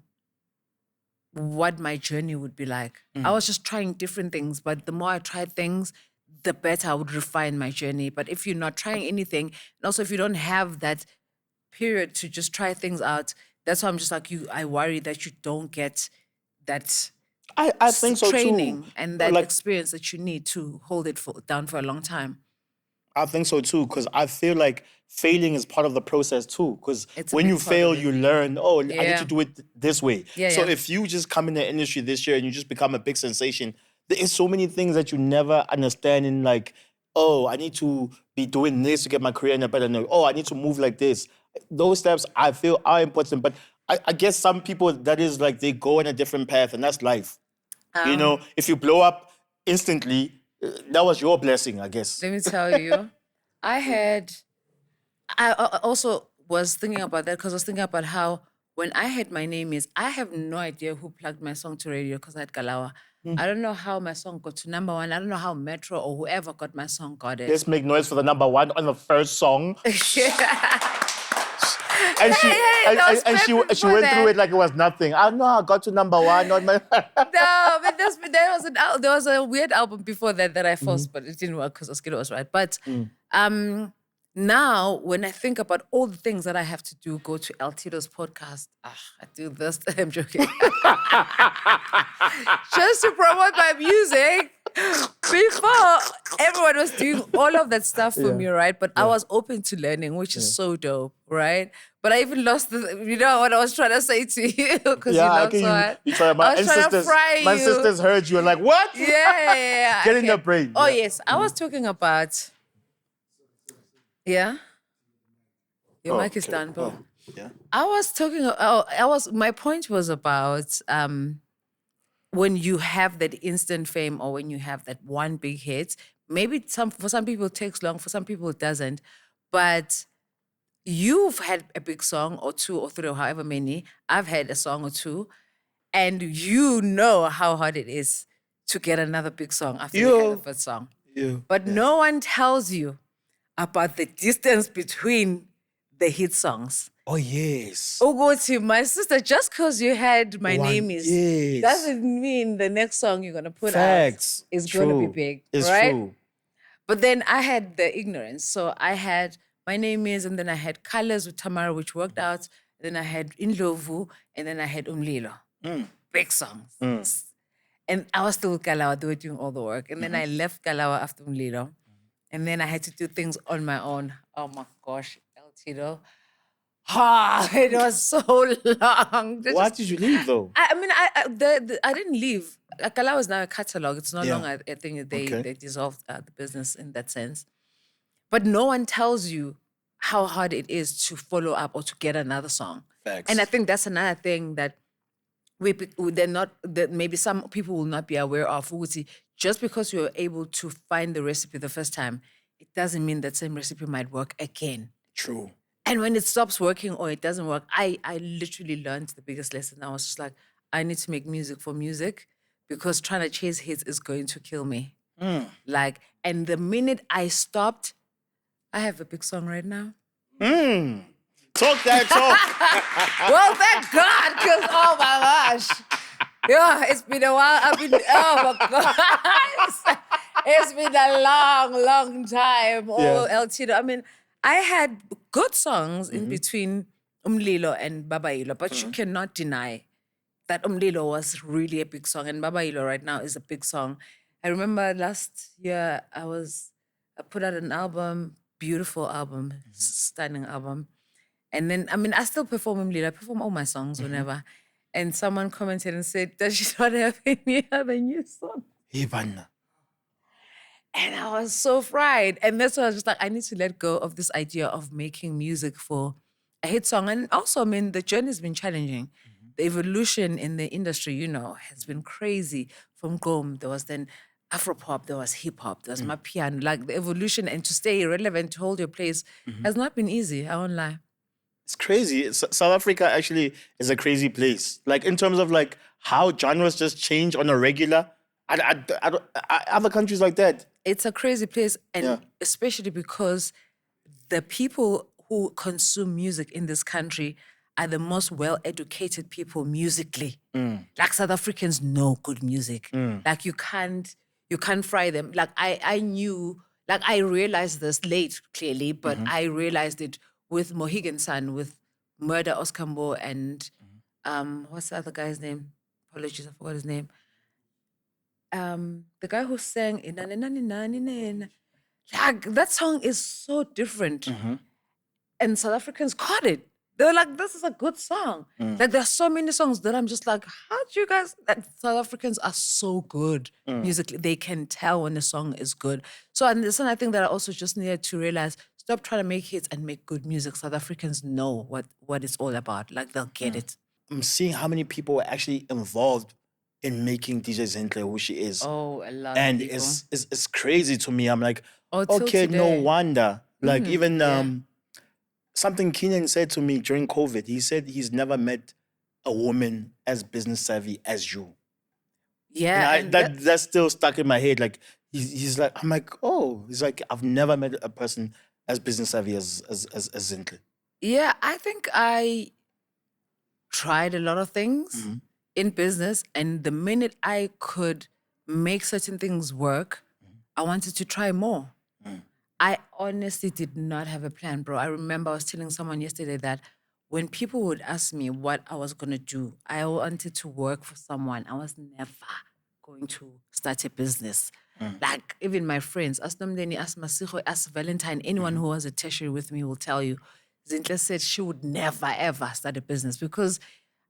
what my journey would be like. I was just trying different things, but the more I tried things, the better I would refine my journey. But if you're not trying anything, and also if you don't have that period to just try things out, that's why I'm just like I worry that you don't get that I think so training too. and that experience that you need to hold it down for a long time. I think so too, because I feel like failing is part of the process too. Because It's a when big you part fail, of it. you learn, I need to do it this way. So Yeah. if you just come in the industry this year and you just become a big sensation, there is so many things that you never understand in like, I need to be doing this to get my career in a better note. I need to move like this. Those steps I feel are important, but I guess some people, that is like they go in a different path and that's life. You know, if you blow up instantly, that was your blessing, I guess. Let me tell you, I also was thinking about that because I was thinking about how when I had My Name Is, I have no idea who plugged my song to radio because I had Kalawa. I don't know how my song got to number one. I don't know how Metro or whoever got my song got it. Let's make noise for the number one on the first song. And she went through it like it was nothing. I know I got to number one on my. No, but there was a weird album before that I forced, but it didn't work because Oskido was right. But now when I think about all the things that I have to do, go to L-Tido's podcast. I do this. I'm joking. Just to promote my music. Before, everyone was doing all of that stuff for me, right? But I was open to learning, which is so dope, right? But I even lost you know what I was trying to say to you? Because you tried. My sisters heard you and like, what? Yeah. Get in your brain. Oh, yes. I was talking about Yeah. Your Oh, mic is okay. done, bro. Oh, yeah. My point was about when you have that instant fame or when you have that one big hit, maybe for some people it takes long, for some people it doesn't. But you've had a big song or two or three or however many. I've had a song or two. And you know how hard it is to get another big song after you had the first song. But no one tells you about the distance between the hit songs. Oh, yes. Ugochi, my sister, just because you had My One- Name Is, yes. doesn't mean the next song you're going to put Facts. out is going to be True. big, It's right? true. But then I had the ignorance. So I had My Name Is, and then I had Colors with Tamara, which worked out. Then I had Indlovu, and then I had Umlilo. Big songs. And I was still with Kalawa, they were doing all the work. And then I left Kalawa after Umlilo. And then I had to do things on my own. Oh my gosh, L-Tido. It was so long. Why did you leave though? I didn't leave. Kalawa is now a catalog. It's no longer a thing. They dissolved the business in that sense. But no one tells you how hard it is to follow up or to get another song. Facts. And I think that's another thing that maybe some people will not be aware of. Just because you're able to find the recipe the first time, it doesn't mean that same recipe might work again. True. And when it stops working or it doesn't work, I literally learned the biggest lesson. I was just like, I need to make music for music because trying to chase hits is going to kill me. And the minute I stopped, I have a big song right now. Talk that talk. Well, thank God, because oh my gosh. Yeah, it's been a while. Oh my God. It's been a long, long time. Oh, L-Tido. I mean, I had good songs in between Umlilo and Babailo, but you cannot deny that Umlilo was really a big song, and Babailo right now is a big song. I remember last year I put out an album, beautiful album, stunning album. And then, I still perform Umlilo. I perform all my songs whenever. And someone commented and said, does she not have any other new song? Ivana. And I was so fried. And that's why I was just like, I need to let go of this idea of making music for a hit song. And also, the journey's been challenging. The evolution in the industry, has been crazy. From Gom, there was then Afropop, there was hip hop, there was Mapiano. Like the evolution and to stay relevant, to hold your place has not been easy. I won't lie. It's crazy. South Africa actually is a crazy place. Like in terms of like how genres just change on a regular. Other countries like that. It's a crazy place, and especially because the people who consume music in this country are the most well-educated people musically. Like South Africans know good music. Like you can't fry them. Like I knew, like I realized this late, clearly, but I realized it with Mohegan Sun, with Murder Oskambo and what's the other guy's name? Apologies, I forgot his name. The guy who sang like that song is so different. And South Africans caught it. They were like, this is a good song. Like there are so many songs that I'm just like, how do you guys, like South Africans are so good musically. They can tell when a song is good. So and this is I think that I also just needed to realize, stop trying to make hits and make good music. South Africans know what it's all about. Like they'll get it. I'm seeing how many people were actually involved in making DJ ZINHLE who she is. Oh, a lot and of people. it's crazy to me. I'm like, till okay, no today. wonder. Like even something Kiernan said to me during COVID. He said he's never met a woman as business savvy as you. Yeah. And that's still stuck in my head. Like he's like, I'm like, oh, he's like, I've never met a person as business savvy as ZINHLE. Yeah, I think I tried a lot of things in business, and the minute I could make certain things work, I wanted to try more. I honestly did not have a plan, bro. I remember I was telling someone yesterday that when people would ask me what I was going to do, I wanted to work for someone. I was never going to start a business. Like even my friends, ask Nomdeni, ask Masiho, ask Valentine, anyone who was a tertiary with me will tell you, ZINHLE said she would never ever start a business because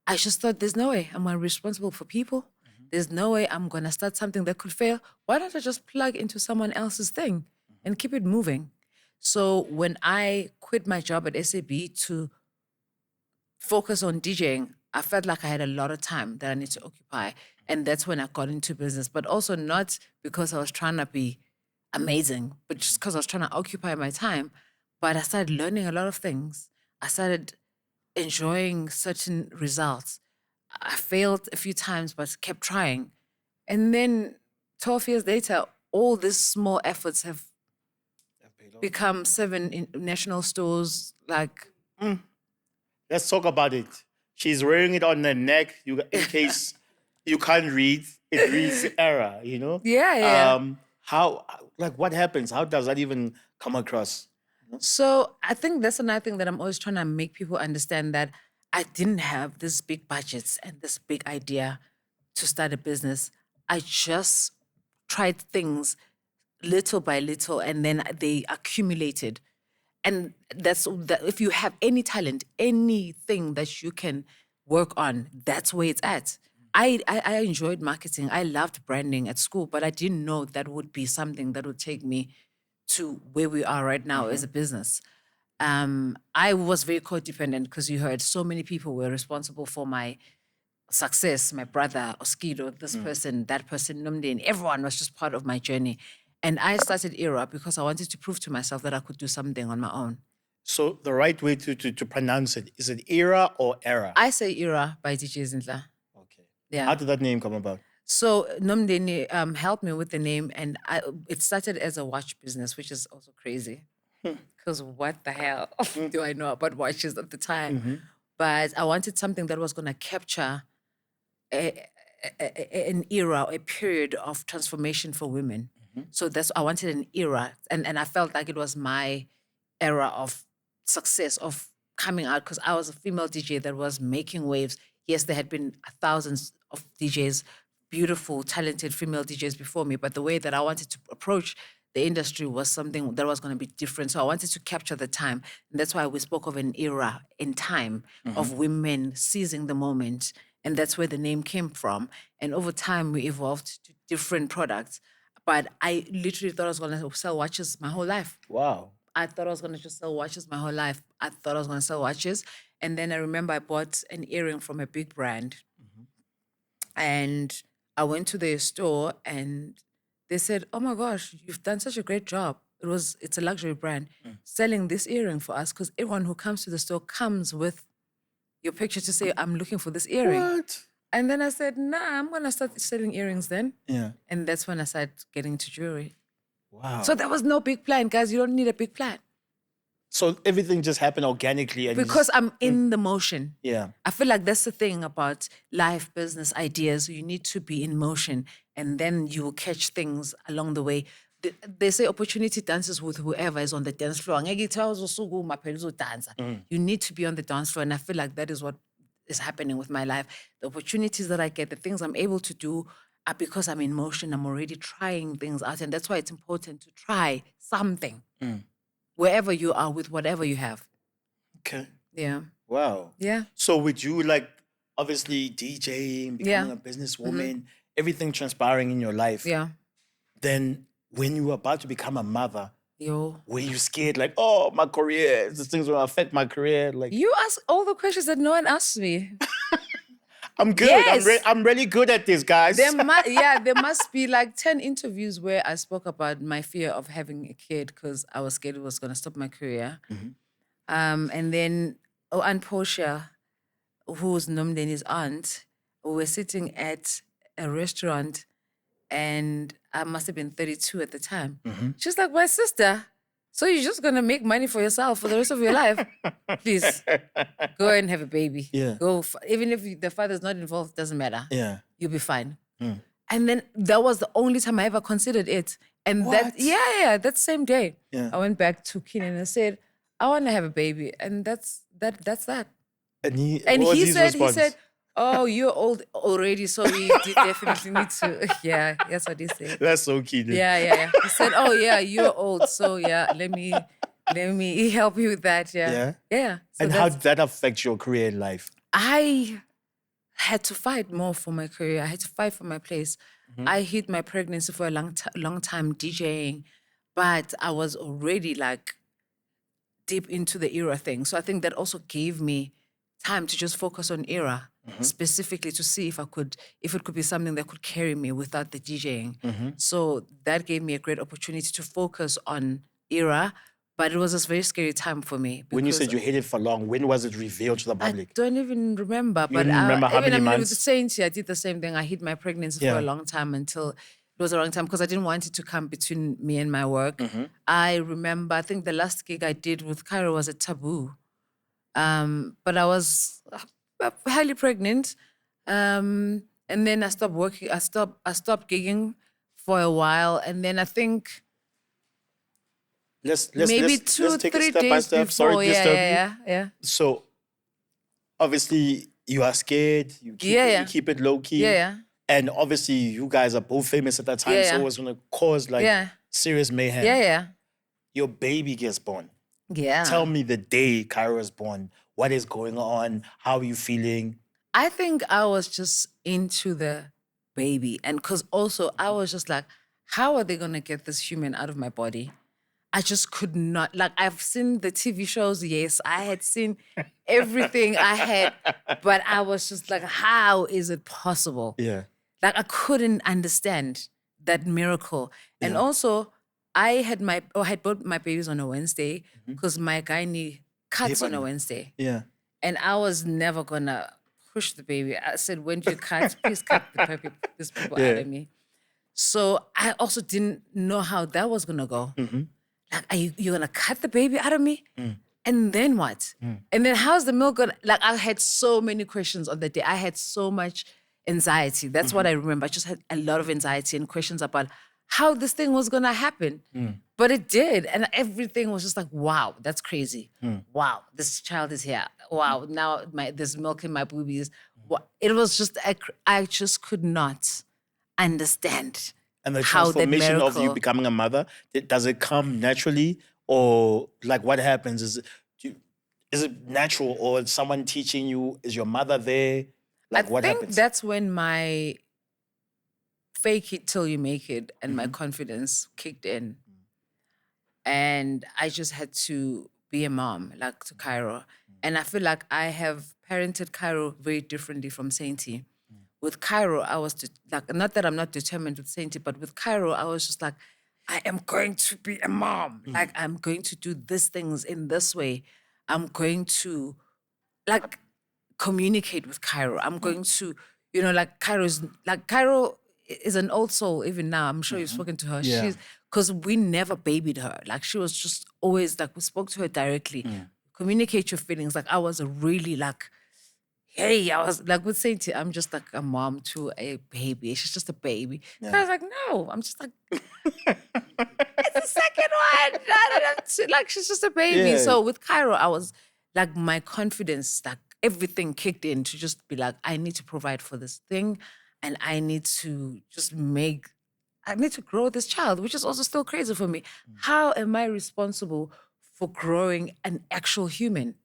I just thought there's no way I'm responsible for people. There's no way I'm going to start something that could fail. Why don't I just plug into someone else's thing and keep it moving? So when I quit my job at SAB to focus on DJing, I felt like I had a lot of time that I need to occupy. And that's when I got into business, but also not because I was trying to be amazing, but just because I was trying to occupy my time. But I started learning a lot of things. I started enjoying certain results. I failed a few times, but kept trying. And then 12 years later, all these small efforts have become 7 in national stores. Like, Let's talk about it. She's wearing it on her neck. In case you can't read, it reads error. You know. yeah. How? Like, what happens? How does that even come across? So I think that's another thing that I'm always trying to make people understand, that I didn't have this big budgets and this big idea to start a business. I just tried things little by little, and then they accumulated. And that's that. If you have any talent, anything that you can work on, that's where it's at. I enjoyed marketing. I loved branding at school, but I didn't know that would be something that would take me to where we are right now as a business. I was very codependent because you heard so many people were responsible for my success. My brother, L-Tido, this person, that person, Nomdin, everyone was just part of my journey. And I started Era because I wanted to prove to myself that I could do something on my own. So the right way to pronounce it, is it Era or Era? I say Era by DJ ZINHLE. Okay. Yeah. How did that name come about? So Nomdeni helped me with the name, and it started as a watch business, which is also crazy. Because what the hell do I know about watches at the time? But I wanted something that was going to capture an era, a period of transformation for women. So I wanted an era, and I felt like it was my era of success, of coming out, because I was a female DJ that was making waves. Yes, there had been thousands of DJs, beautiful, talented female DJs before me, but the way that I wanted to approach the industry was something that was going to be different. So I wanted to capture the time. And that's why we spoke of an era in time of women seizing the moment. And that's where the name came from. And over time, we evolved to different products. But I literally thought I was going to sell watches my whole life. Wow. I thought I was going to just sell watches my whole life. I thought I was going to sell watches. And then I remember I bought an earring from a big brand. And I went to their store and they said, "Oh my gosh, you've done such a great job." It's a luxury brand selling this earring for us, because everyone who comes to the store comes with your picture to say, "I'm looking for this earring." What? And then I said, "Nah, I'm going to start selling earrings then." Yeah. And that's when I started getting into jewelry. Wow. So there was no big plan, guys. You don't need a big plan. So everything just happened organically. And Because I'm in the motion. yeah. I feel like that's the thing about life, business ideas. You need to be in motion, and then you will catch things along the way. They say opportunity dances with whoever is on the dance floor. You need to be on the dance floor. And I feel like that is what is happening with my life. The opportunities that I get, the things I'm able to do are because I'm in motion. I'm already trying things out. And that's why it's important to try something wherever you are with whatever you have. Okay. Yeah. Wow. Yeah. So would you, like, obviously DJing, becoming a businesswoman, everything transpiring in your life? Yeah. Then when you were about to become a mother, Yo. were you scared, like, oh, my career, these things will affect my career? Like, You ask all the questions that no one asked me. I'm good. Yes. I'm really good at this, guys. There must be like 10 interviews where I spoke about my fear of having a kid because I was scared it was going to stop my career. And then Aunt Portia, who's Nomdeni's aunt, we were sitting at a restaurant and I must have been 32 at the time. She's like, "My sister, so you're just going to make money for yourself for the rest of your life? Please, go and have a baby. Yeah. Even if the father's not involved, doesn't matter. Yeah. You'll be fine." And then that was the only time I ever considered it. And that same day, I went back to Kiernan and said, "I want to have a baby." And that's that. And He his said, response? "Oh, you're old already, so we definitely need to." Yeah, that's what he said. That's so cute. Yeah. He said, "Oh yeah, you're old, so yeah, let me help you with that." Yeah. So And how did that affect your career in life? I had to fight more for my career. I had to fight for my place. I hid my pregnancy for a long time DJing, but I was already like deep into the era thing. So I think that also gave me time to just focus on era specifically to see if it could be something that could carry me without the DJing. So that gave me a great opportunity to focus on era, but it was a very scary time for me. When you because said you hid it for long, when was it revealed to the I public? don't even remember. But didn't remember how many with months? the Saints, I did the same thing. I hid my pregnancy for a long time until it was a long time because I didn't want it to come between me and my work. I remember, I think the last gig I did with Cairo was at Taboo. But I was highly pregnant. And then I stopped working. I stopped gigging for a while. And then I think Let's maybe let's 2-3 take it step by days step. before. Sorry to disturb you. Yeah. So obviously you are scared. You keep it low key. Yeah. And obviously you guys are both famous at that time, so it was gonna cause like serious mayhem. Yeah. Your baby gets born. Yeah. Tell me the day Kyra was born. What is going on? How are you feeling? I think I was just into the baby. And because also I was just like, how are they going to get this human out of my body? I just could not. Like, I've seen the TV shows, yes. I had seen everything I had. But I was just like, how is it possible? Yeah. Like, I couldn't understand that miracle. And also, I had both my babies on a Wednesday because my gynae cuts on a Wednesday. Yeah. And I was never gonna push the baby. I said, when you cut, please cut these people out of me. So I also didn't know how that was gonna go. Like, are you gonna cut the baby out of me? And then what? And then how's the milk gonna, like, I had so many questions on the day. I had so much anxiety. That's what I remember. I just had a lot of anxiety and questions about how this thing was gonna happen. But it did. And everything was just like, wow, that's crazy. Wow, this child is here. Wow, now there's milk in my boobies. It was just, I just could not understand. And the how that transformation of you miracle- becoming a mother, does it come naturally? Or like what happens? Is it natural, or is someone teaching you? Is your mother there? Like what I think happens? that's when my fake it till you make it and my confidence kicked in. And I just had to be a mom, like to Cairo. And I feel like I have parented Cairo very differently from Sainty. With Cairo, I was like, not that I'm not determined with Sainty, but with Cairo, I was just like, I am going to be a mom. Like, I'm going to do these things in this way. I'm going to, like, communicate with Cairo. I'm going to, like, Cairo is an old soul even now. I'm sure you've spoken to her. Yeah. Because we never babied her. Like, she was just always, like, we spoke to her directly. Communicate your feelings. Like, I was really, like, hey, I was, like, with Sainty, I'm just, like, a mom to a baby. She's just a baby. I was like, no. I'm just, like, it's the second one. Like, she's just a baby. Yeah. So with Cairo, I was, like, my confidence, like, everything kicked in to just be like, I need to provide for this thing. And I need to just I need to grow this child, which is also still crazy for me. How am I responsible for growing an actual human?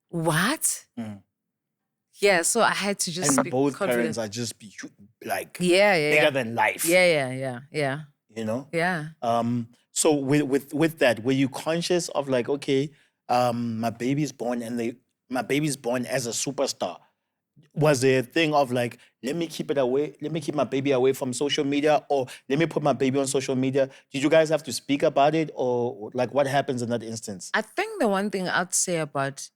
What? Yeah, so I had to just And be both confident. parents are just like Yeah. bigger than life. Yeah. You know? Yeah. So with that, were you conscious of like, okay, my baby's born my baby's born as a superstar? Was there a thing of like, let me keep my baby away from social media, or let me put my baby on social media? Did you guys have to speak about it, or like what happens in that instance? I think the one thing I'd say about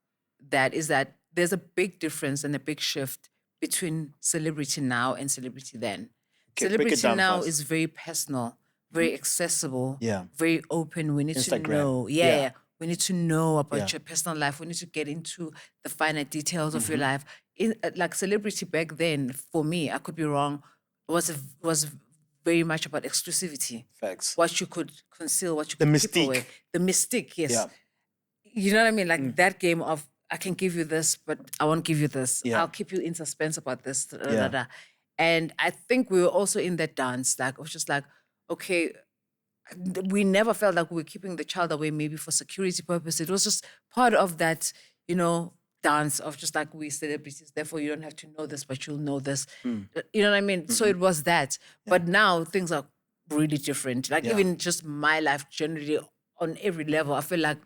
that is that there's a big difference and a big shift between celebrity now and celebrity then. Okay, break it Celebrity down now first. is very personal, very accessible, Yeah. very open. We need to Instagram. know. Yeah. We need to know about Yeah. your personal life. We need to get into the finer details of your life. Like celebrity back then, for me, I could be wrong, was very much about exclusivity. Facts. What you could conceal, what you The could keep mystique. away. The mystique, yes. Yeah. You know what I mean? Like that game of, I can give you this, but I won't give you this. Yeah. I'll keep you in suspense about this. Da, da, Yeah. da, da. And I think we were also in that dance. Like, it was just like, okay, we never felt like we were keeping the child away maybe for security purposes. It was just part of that, dance of just like, we celebrities, therefore you don't have to know this, but you'll know this. You know what I mean? So it was that. But now things are really different. Like even just my life generally on every level, I feel like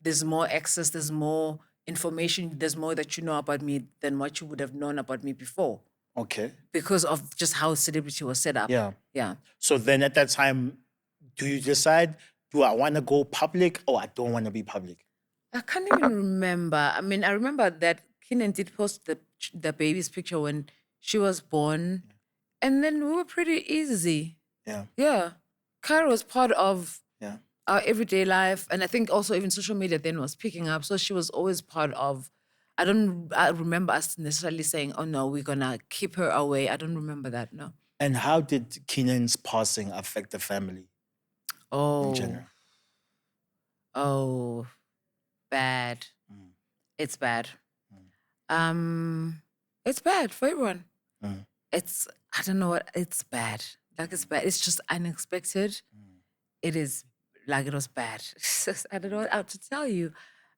there's more access, there's more information, there's more that you know about me than what you would have known about me before Okay. because of just how celebrity was set up. Yeah. Yeah. So then at that time, do you decide, do I want to go public or I don't want to be public? I can't even remember. I mean, I remember that Kiernan did post the baby's picture when she was born, and then we were pretty easy. Yeah. Yeah. Kara was part of Yeah. our everyday life, and I think also even social media then was picking up. So she was always part of. I remember us necessarily saying, "Oh no, we're gonna keep her away." I don't remember that. No. And how did Keenan's passing affect the family in Oh, general? oh, bad. It's bad. It's bad for everyone. It's I don't know what it's bad. Like it's bad. It's just unexpected. It is like it was bad. I don't know how to tell you.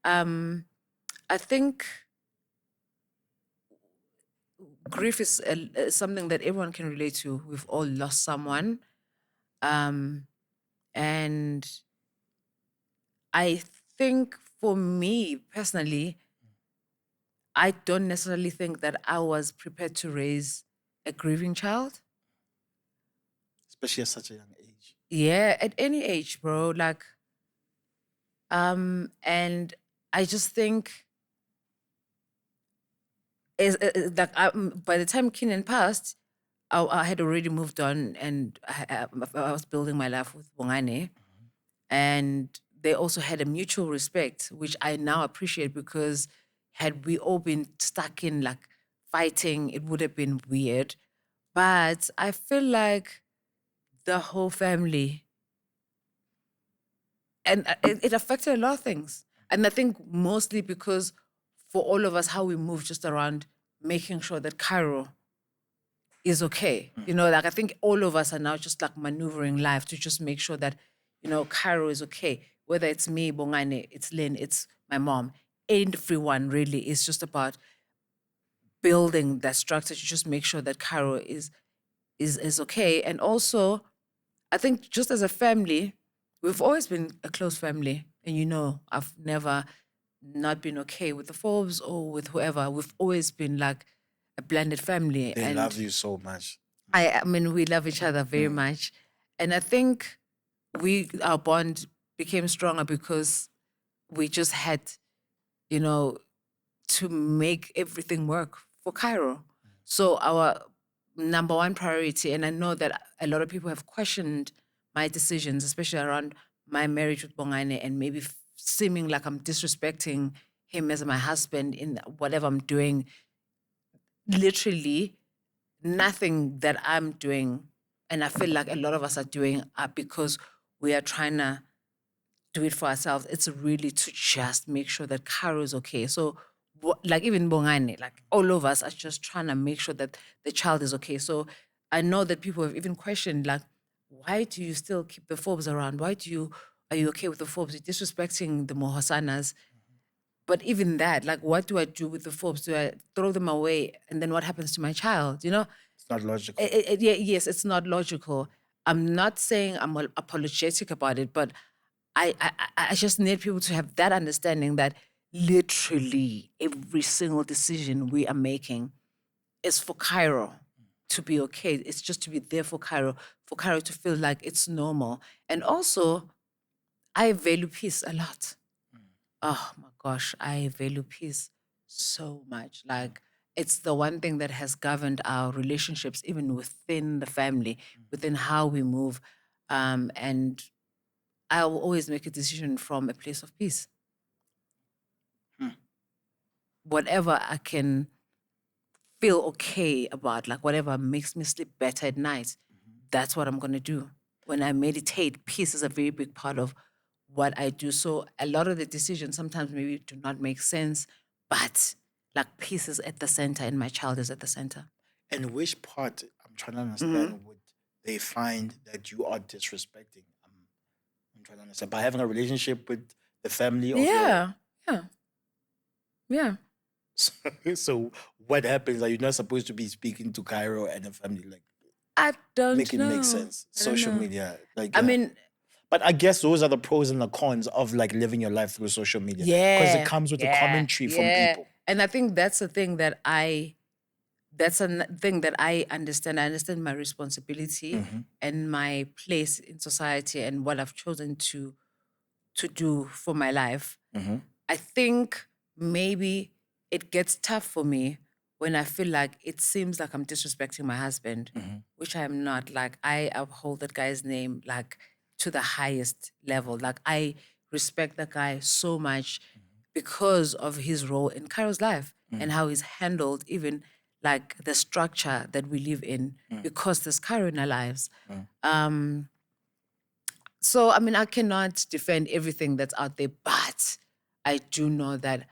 I think grief is something that everyone can relate to. We've all lost someone. And I think for me personally, I don't necessarily think that I was prepared to raise a grieving child. Especially at such a young age. Yeah, at any age, bro. Like, and I just think by the time Kiernan passed, I had already moved on, and I was building my life with Bongane, and they also had a mutual respect, which I now appreciate because had we all been stuck in like fighting, it would have been weird. But I feel like the whole family, and it affected a lot of things. And I think mostly because for all of us, how we move just around making sure that Cairo is okay. You know, like I think all of us are now just like maneuvering life to just make sure that, you know, Cairo is okay. Whether it's me, Bongane, it's Lynn, it's my mom, everyone really is just about building that structure to just make sure that Cairo is okay. And also, I think just as a family, we've always been a close family. And you know, I've never not been okay with the Forbes or with whoever. We've always been like a blended family. They and love you so much. I mean, we love each other very much. And I think our bond became stronger because we just had, you know, to make everything work for Cairo. So our number one priority, and I know that a lot of people have questioned my decisions, especially around my marriage with Bongane and maybe seeming like I'm disrespecting him as my husband in whatever I'm doing. Literally, nothing that I'm doing, and I feel like a lot of us are doing, are because we are trying to do it for ourselves. It's really to just make sure that Cairo is okay. So, like even Bongane, like all of us are just trying to make sure that the child is okay. So I know that people have even questioned, like, why do you still keep the Forbes around? Are you okay with the Forbes? You're disrespecting the Mohasanas. But even that, like, what do I do with the Forbes? Do I throw them away? And then what happens to my child? You know? It's not logical. Yes, it's not logical. I'm not saying I'm apologetic about it, but I just need people to have that understanding that literally every single decision we are making is for Cairo to be okay. It's just to be there for Cairo to feel like it's normal. And also, I value peace a lot. Oh my gosh, I value peace so much. Like, it's the one thing that has governed our relationships, even within the family, within how we move. And I will always make a decision from a place of peace. Whatever I can feel okay about, like whatever makes me sleep better at night, that's what I'm going to do. When I meditate, peace is a very big part of what I do. So a lot of the decisions sometimes maybe do not make sense, but like peace is at the center and my child is at the center. And which part, I'm trying to understand, would they find that you are disrespecting? I'm trying to understand. By having a relationship with the family of Yeah. So what happens? Like, you're not supposed to be speaking to Cairo and the family. Like, I don't make it know. make sense. I don't Social know. media. Like, I mean, But I guess those are the pros and the cons of like living your life through social media. Because it comes with the commentary from people. And I think that's the thing that thing that I understand. I understand my responsibility and my place in society and what I've chosen to do for my life. I think maybe it gets tough for me when I feel like it seems like I'm disrespecting my husband, which I am not. Like, I uphold that guy's name like to the highest level. Like, I respect that guy so much because of his role in Cairo's life and how he's handled even like the structure that we live in because there's Cairo in our lives. So, I mean, I cannot defend everything that's out there, but I do know that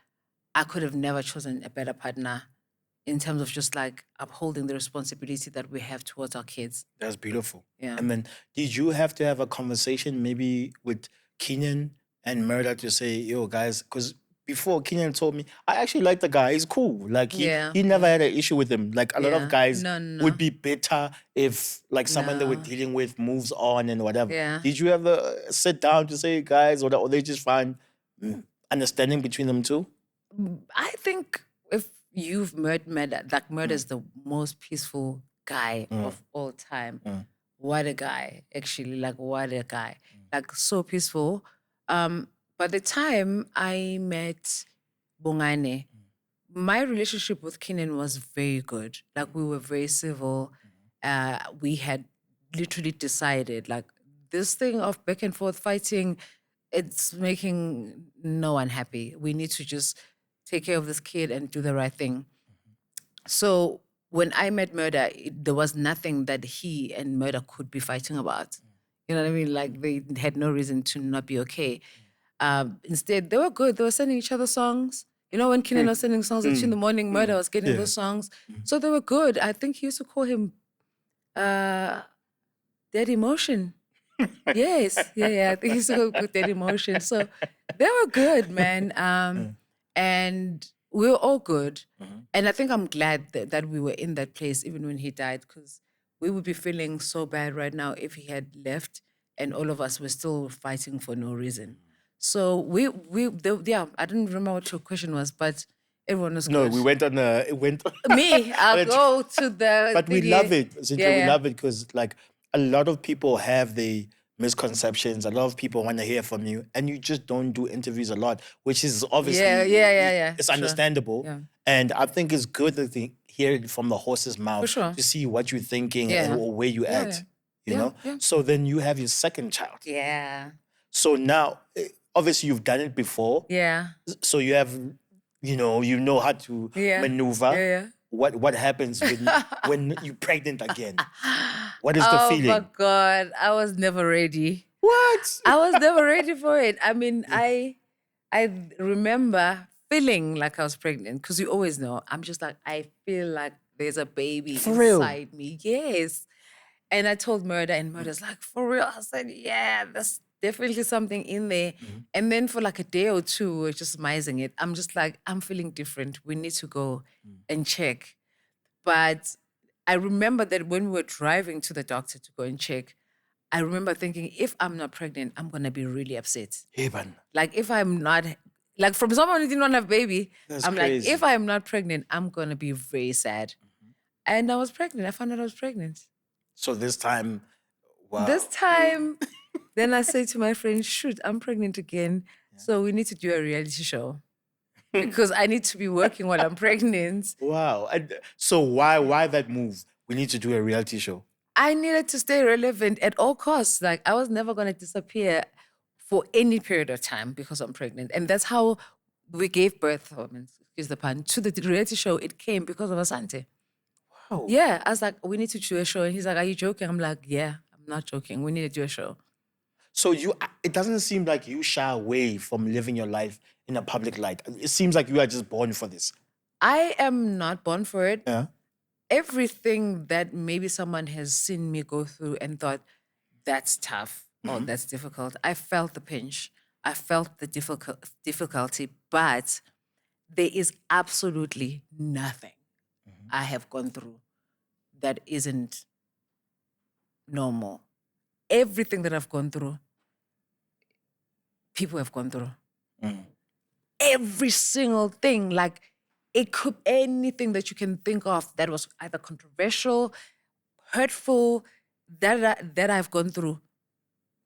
I could have never chosen a better partner in terms of just like upholding the responsibility that we have towards our kids. That's beautiful. Yeah. And then did you have to have a conversation maybe with Kiernan and Murder to say, yo, guys, because before Kiernan told me, I actually like the guy. He's cool. Like he never had an issue with him. Like a lot of guys would be bitter if like someone they were dealing with moves on and whatever. Yeah. Did you ever sit down to say, guys, or they just find understanding between them too? I think if you've met Murder, like Murder's the most peaceful guy of all time. What a guy, actually. Like, what a guy. Like, so peaceful. By the time I met Bongane, my relationship with Kiernan was very good. Like, we were very civil. We had literally decided, like, this thing of back and forth fighting, it's making no one happy. We need to just take care of this kid and do the right thing. So when I met Murder, there was nothing that he and Murder could be fighting about. You know what I mean? Like, they had no reason to not be okay. Instead, they were good. They were sending each other songs. You know, when Kiernan was sending songs at 2 in the morning, Murder was getting those songs. So they were good. I think he used to call him Daddy Motion. Yes. Yeah. I think he used to call him Daddy Motion. So they were good, man. And we were all good. And I think I'm glad that we were in that place even when he died, because we would be feeling so bad right now if he had left and all of us were still fighting for no reason. So I didn't remember what your question was, but everyone was No, good. we went on Me, I'll go to the... But we love it. We love it because like a lot of people have the misconceptions. A lot of people want to hear from you, and you just don't do interviews a lot, which is obviously it's understandable. Yeah. And I think it's good to hear it from the horse's mouth to see what you're thinking and where you at. You know? Yeah. So then you have your second child. Yeah. So now, obviously you've done it before. Yeah. So you have, you know how to maneuver. Yeah. What happens when you're pregnant again? What is the feeling? Oh my God, I was never ready. What? I was never ready for it. I mean, I remember feeling like I was pregnant, because you always know. I'm just like, I feel like there's a baby inside me. Yes. And I told Murder, and Murder's like, for real? I said, yeah, there's definitely something in there. And then for like a day or two, we're just mizing it. I'm just like, I'm feeling different. We need to go and check. But I remember that when we were driving to the doctor to go and check, I remember thinking, if I'm not pregnant, I'm going to be really upset. Eben. Like, if I'm not, like, from someone who did not have a baby, I'm crazy. like, if I'm not pregnant, I'm going to be very sad. And I was pregnant. I found out I was pregnant. So this time, wow. This time, then I say to my friend, shoot, I'm pregnant again. So we need to do a reality show. Because I need to be working while I'm pregnant. Wow. And so why that move? We need to do a reality show. I needed to stay relevant at all costs. Like, I was never going to disappear for any period of time because I'm pregnant. And that's how we gave birth, excuse the pun, to the reality show. It came because of Asante. Wow. Yeah, I was like, we need to do a show. And he's like, are you joking? I'm like, yeah, I'm not joking. We need to do a show. So it doesn't seem like you shy away from living your life in a public light. It seems like you are just born for this. I am not born for it. Yeah. Everything that maybe someone has seen me go through and thought, that's tough or that's difficult, I felt the pinch. I felt the difficulty, but there is absolutely nothing I have gone through that isn't normal. Everything that I've gone through people have gone through. Every single thing, like it could anything that you can think of that was either controversial, hurtful, that I've gone through.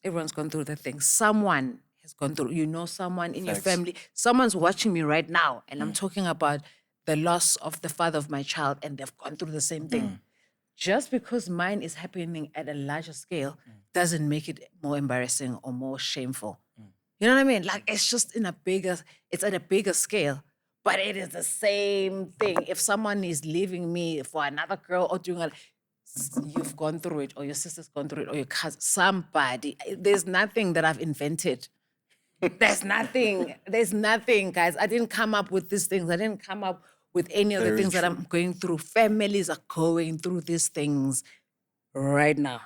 Everyone's gone through that thing. Someone has gone through. You know someone in your family. Someone's watching me right now, and I'm talking about the loss of the father of my child, and they've gone through the same thing. Just because mine is happening at a larger scale doesn't make it more embarrassing or more shameful. You know what I mean? Like it's just it's at a bigger scale, but it is the same thing. If someone is leaving me for another girl or doing you've gone through it, or your sister's gone through it, or your cousin, somebody. There's nothing that I've invented. There's nothing, guys. I didn't come up with these things. I didn't come up with any of the things that I'm going through. Families are going through these things right now.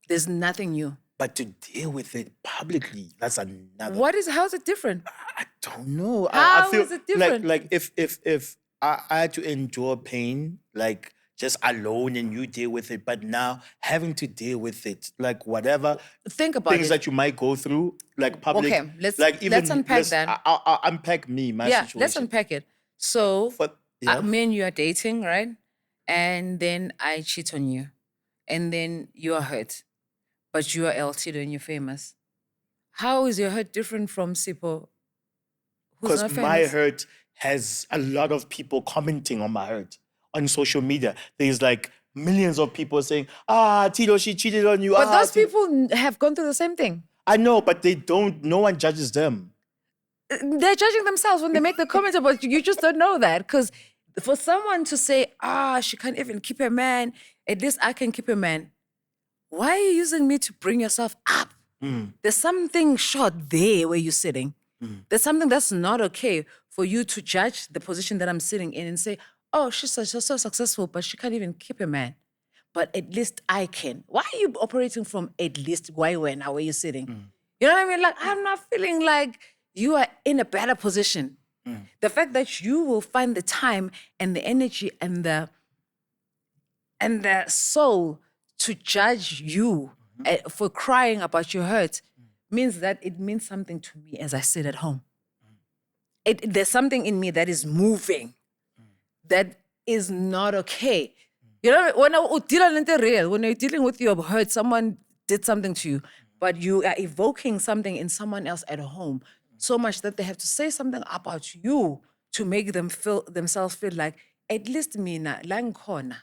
There's nothing new. But to deal with it publicly, that's another. How is it different? I don't know. How I feel is it different? Like if I had to endure pain, like just alone and you deal with it, but now having to deal with it, like whatever Think about things it. that you might go through, like public. Okay, let's unpack that. I'll unpack my situation. Let's unpack it. So, But, yeah. me and you are dating, right? And then I cheat on you. And then you are hurt. But you are L-Tido and you're famous. How is your hurt different from Sipho? Because my hurt has a lot of people commenting on my hurt on social media. There's like millions of people saying, Tito, she cheated on you. But those people have gone through the same thing. I know, but no one judges them. They're judging themselves when they make the comment about you. You just don't know that. Because for someone to say, she can't even keep a man, at least I can keep a man. Why are you using me to bring yourself up? There's something short there where you're sitting. There's something that's not okay for you to judge the position that I'm sitting in and say, she's so successful, but she can't even keep a man. But at least I can. Why are you operating from at least where you're sitting? You know what I mean? Like, I'm not feeling like you are in a better position. The fact that you will find the time and the energy and the soul to judge you for crying about your hurt means that it means something to me as I sit at home. There's something in me that is moving, that is not okay. You know, when you're dealing with your hurt, someone did something to you, but you are evoking something in someone else at home, so much that they have to say something about you to make themselves feel like, at least mina, langkhona,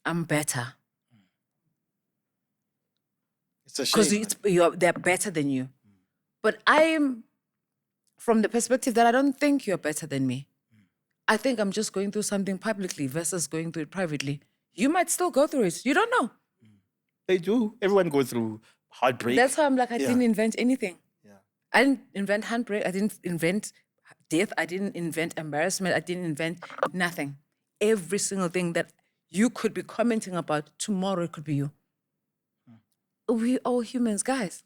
I'm better. It's a shame. Because they're better than you. But I am from the perspective that I don't think you're better than me. I think I'm just going through something publicly versus going through it privately. You might still go through it. You don't know. They do. Everyone goes through heartbreak. That's why I'm like, I didn't invent anything. Yeah. I didn't invent heartbreak. I didn't invent death. I didn't invent embarrassment. I didn't invent nothing. Every single thing that you could be commenting about, tomorrow it could be you. We all humans, guys.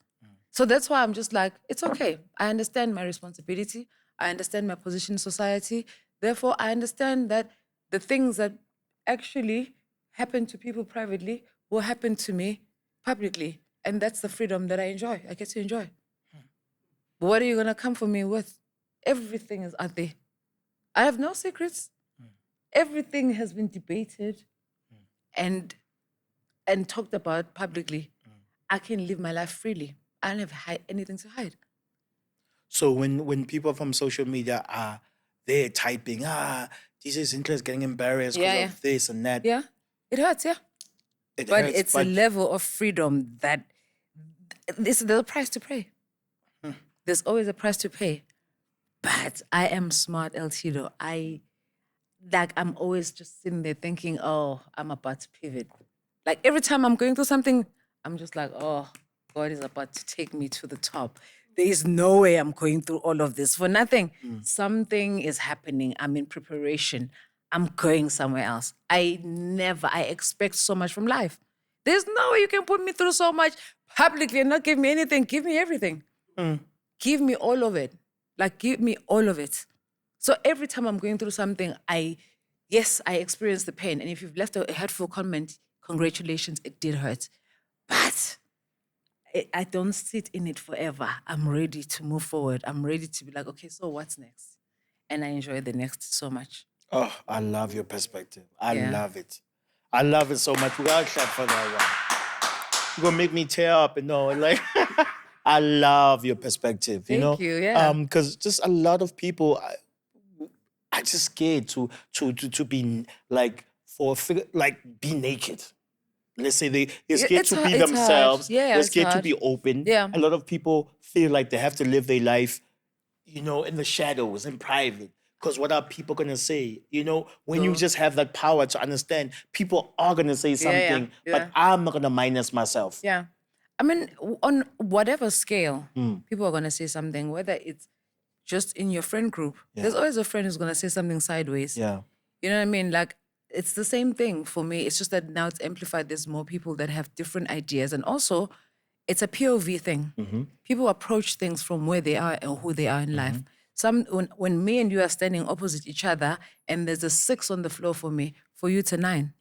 So that's why I'm just like, it's okay. I understand my responsibility. I understand my position in society. Therefore, I understand that the things that actually happen to people privately will happen to me publicly. And that's the freedom that I enjoy. I get to enjoy. But what are you going to come for me with? Everything is out there. I have no secrets. Everything has been debated and talked about publicly. I can live my life freely. I don't have anything to hide. So when people from social media are there typing, DJ ZINHLE is getting embarrassed because of this and that. Yeah, it hurts, yeah. It but hurts, it's a level of freedom that there's a price to pay. There's always a price to pay. But I am smart, L-Tido. I'm always just sitting there thinking, I'm about to pivot. Like every time I'm going through something, I'm just like, God is about to take me to the top. There is no way I'm going through all of this for nothing. Something is happening. I'm in preparation. I'm going somewhere else. I expect so much from life. There's no way you can put me through so much publicly and not give me anything. Give me everything. Give me all of it. Like, give me all of it. So every time I'm going through something, I experience the pain. And if you've left a hurtful comment, congratulations, it did hurt. But I don't sit in it forever. I'm ready to move forward. I'm ready to be like, okay, so what's next? And I enjoy the next so much. Oh, I love your perspective. I Yeah. love it. I love it so much. We gotta clap for that one. You're gonna make me tear up, like I love your perspective, Thank you, yeah. Because just a lot of people I just scared to be like be naked. Let's say they're scared It's to hard- be it's hard. themselves. Yeah, they're it's scared to hard. be open. Yeah. A lot of people feel like they have to live their life, in the shadows, in private. Because what are people gonna say? When you just have that power to understand, people are gonna say something, yeah. but I'm not gonna minus myself. Yeah. I mean, on whatever scale, people are going to say something, whether it's just in your friend group. There's always a friend who's going to say something sideways. Yeah. You know what I mean? Like, it's the same thing for me. It's just that now it's amplified. There's more people that have different ideas. And also, it's a POV thing. People approach things from where they are or who they are in life. When me and you are standing opposite each other and there's a 6 on the floor for me, for you it's a 9.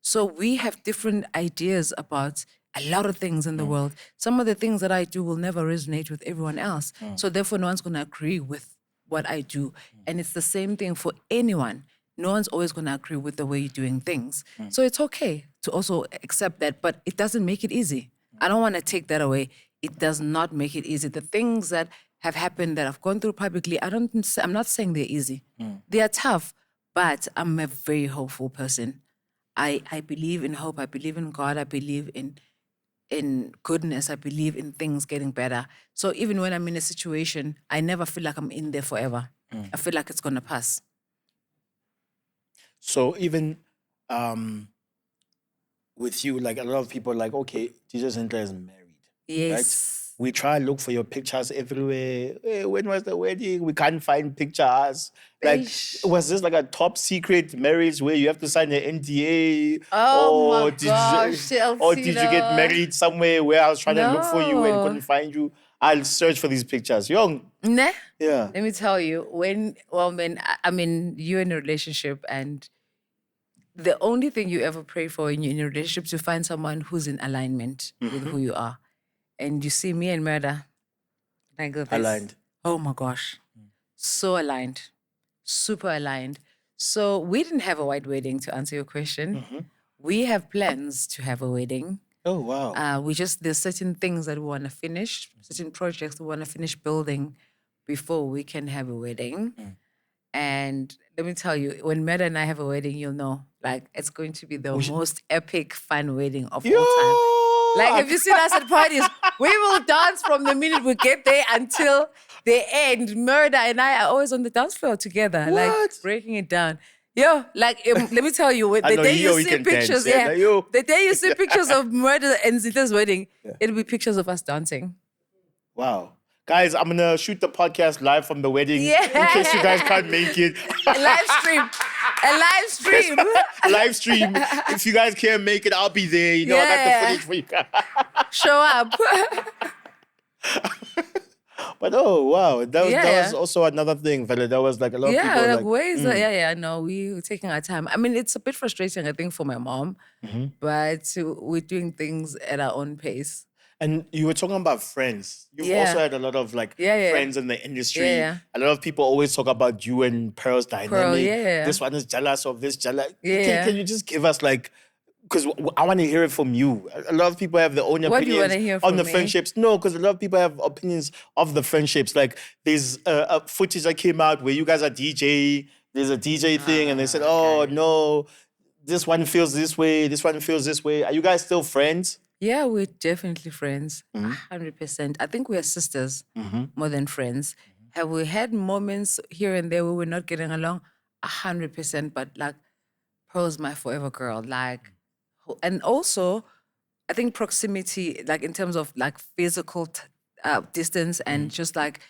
So we have different ideas about a lot of things in the world. Some of the things that I do will never resonate with everyone else. So therefore, no one's going to agree with what I do. And it's the same thing for anyone. No one's always going to agree with the way you're doing things. So it's okay to also accept that, but it doesn't make it easy. I don't want to take that away. It does not make it easy. The things that have happened that I've gone through publicly, I'm not saying they're easy. They are tough, but I'm a very hopeful person. I believe in hope. I believe in God. I believe in goodness. I believe in things getting better. So even when I'm in a situation, I never feel like I'm in there forever. I feel like it's going to pass. So even with you, like a lot of people are like, okay, DJ ZINHLE is married. Yes. We try to look for your pictures everywhere. Hey, when was the wedding? We can't find pictures. Like, Eish. was this like a top secret marriage where you have to sign an NDA? Oh my did gosh, or did you get L-Tido. married somewhere where I was trying to look for you and No. couldn't find you? I'll search for these pictures. Young. Nah. Yeah. Let me tell you, when you're in a relationship and the only thing you ever pray for when you're in a relationship is to find someone who's in alignment with who you are. And you see me and Murder, like this. Aligned. Oh my gosh. So aligned. Super aligned. So we didn't have a white wedding, to answer your question. We have plans to have a wedding. Oh, wow. There's certain things that we want to finish, certain projects we want to finish building before we can have a wedding. And let me tell you, when Meda and I have a wedding, you'll know, like, it's going to be the most epic, fun wedding of all time. Like, have you seen us at parties? We will dance from the minute we get there until the end. Murder and I are always on the dance floor together, like breaking it down. Yo, like, let me tell you, the day you see pictures, the day you see pictures of Murder and ZINHLE's wedding, it'll be pictures of us dancing. Wow. Guys, I'm going to shoot the podcast live from the wedding in case you guys can't make it. A live stream. Live stream. If you guys can't make it, I'll be there. I got the footage for you guys. Show up. But oh, wow. That was also another thing, fella. That was like a lot of people like, no, we're taking our time. I mean, it's a bit frustrating, I think, for my mom, but we're doing things at our own pace. And you were talking about friends. You've also had a lot of friends in the industry. Yeah. A lot of people always talk about you and Pearl's dynamic. This one is jealous of this, jealous. Can you just give us because I want to hear it from you. A lot of people have their own What do you opinions wanna hear on from the me? friendships. No, because a lot of people have opinions of the friendships. Like there's a footage that came out where you guys are DJ. There's a DJ thing, and they said, "Oh no, this one feels this way. This one feels this way." Are you guys still friends? Yeah, we're definitely friends, 100%. I think we are sisters more than friends. Have we had moments here and there where we're not getting along? 100%, but like, Pearl's my forever girl. Like, and also, I think proximity, like in terms of like physical distance and just like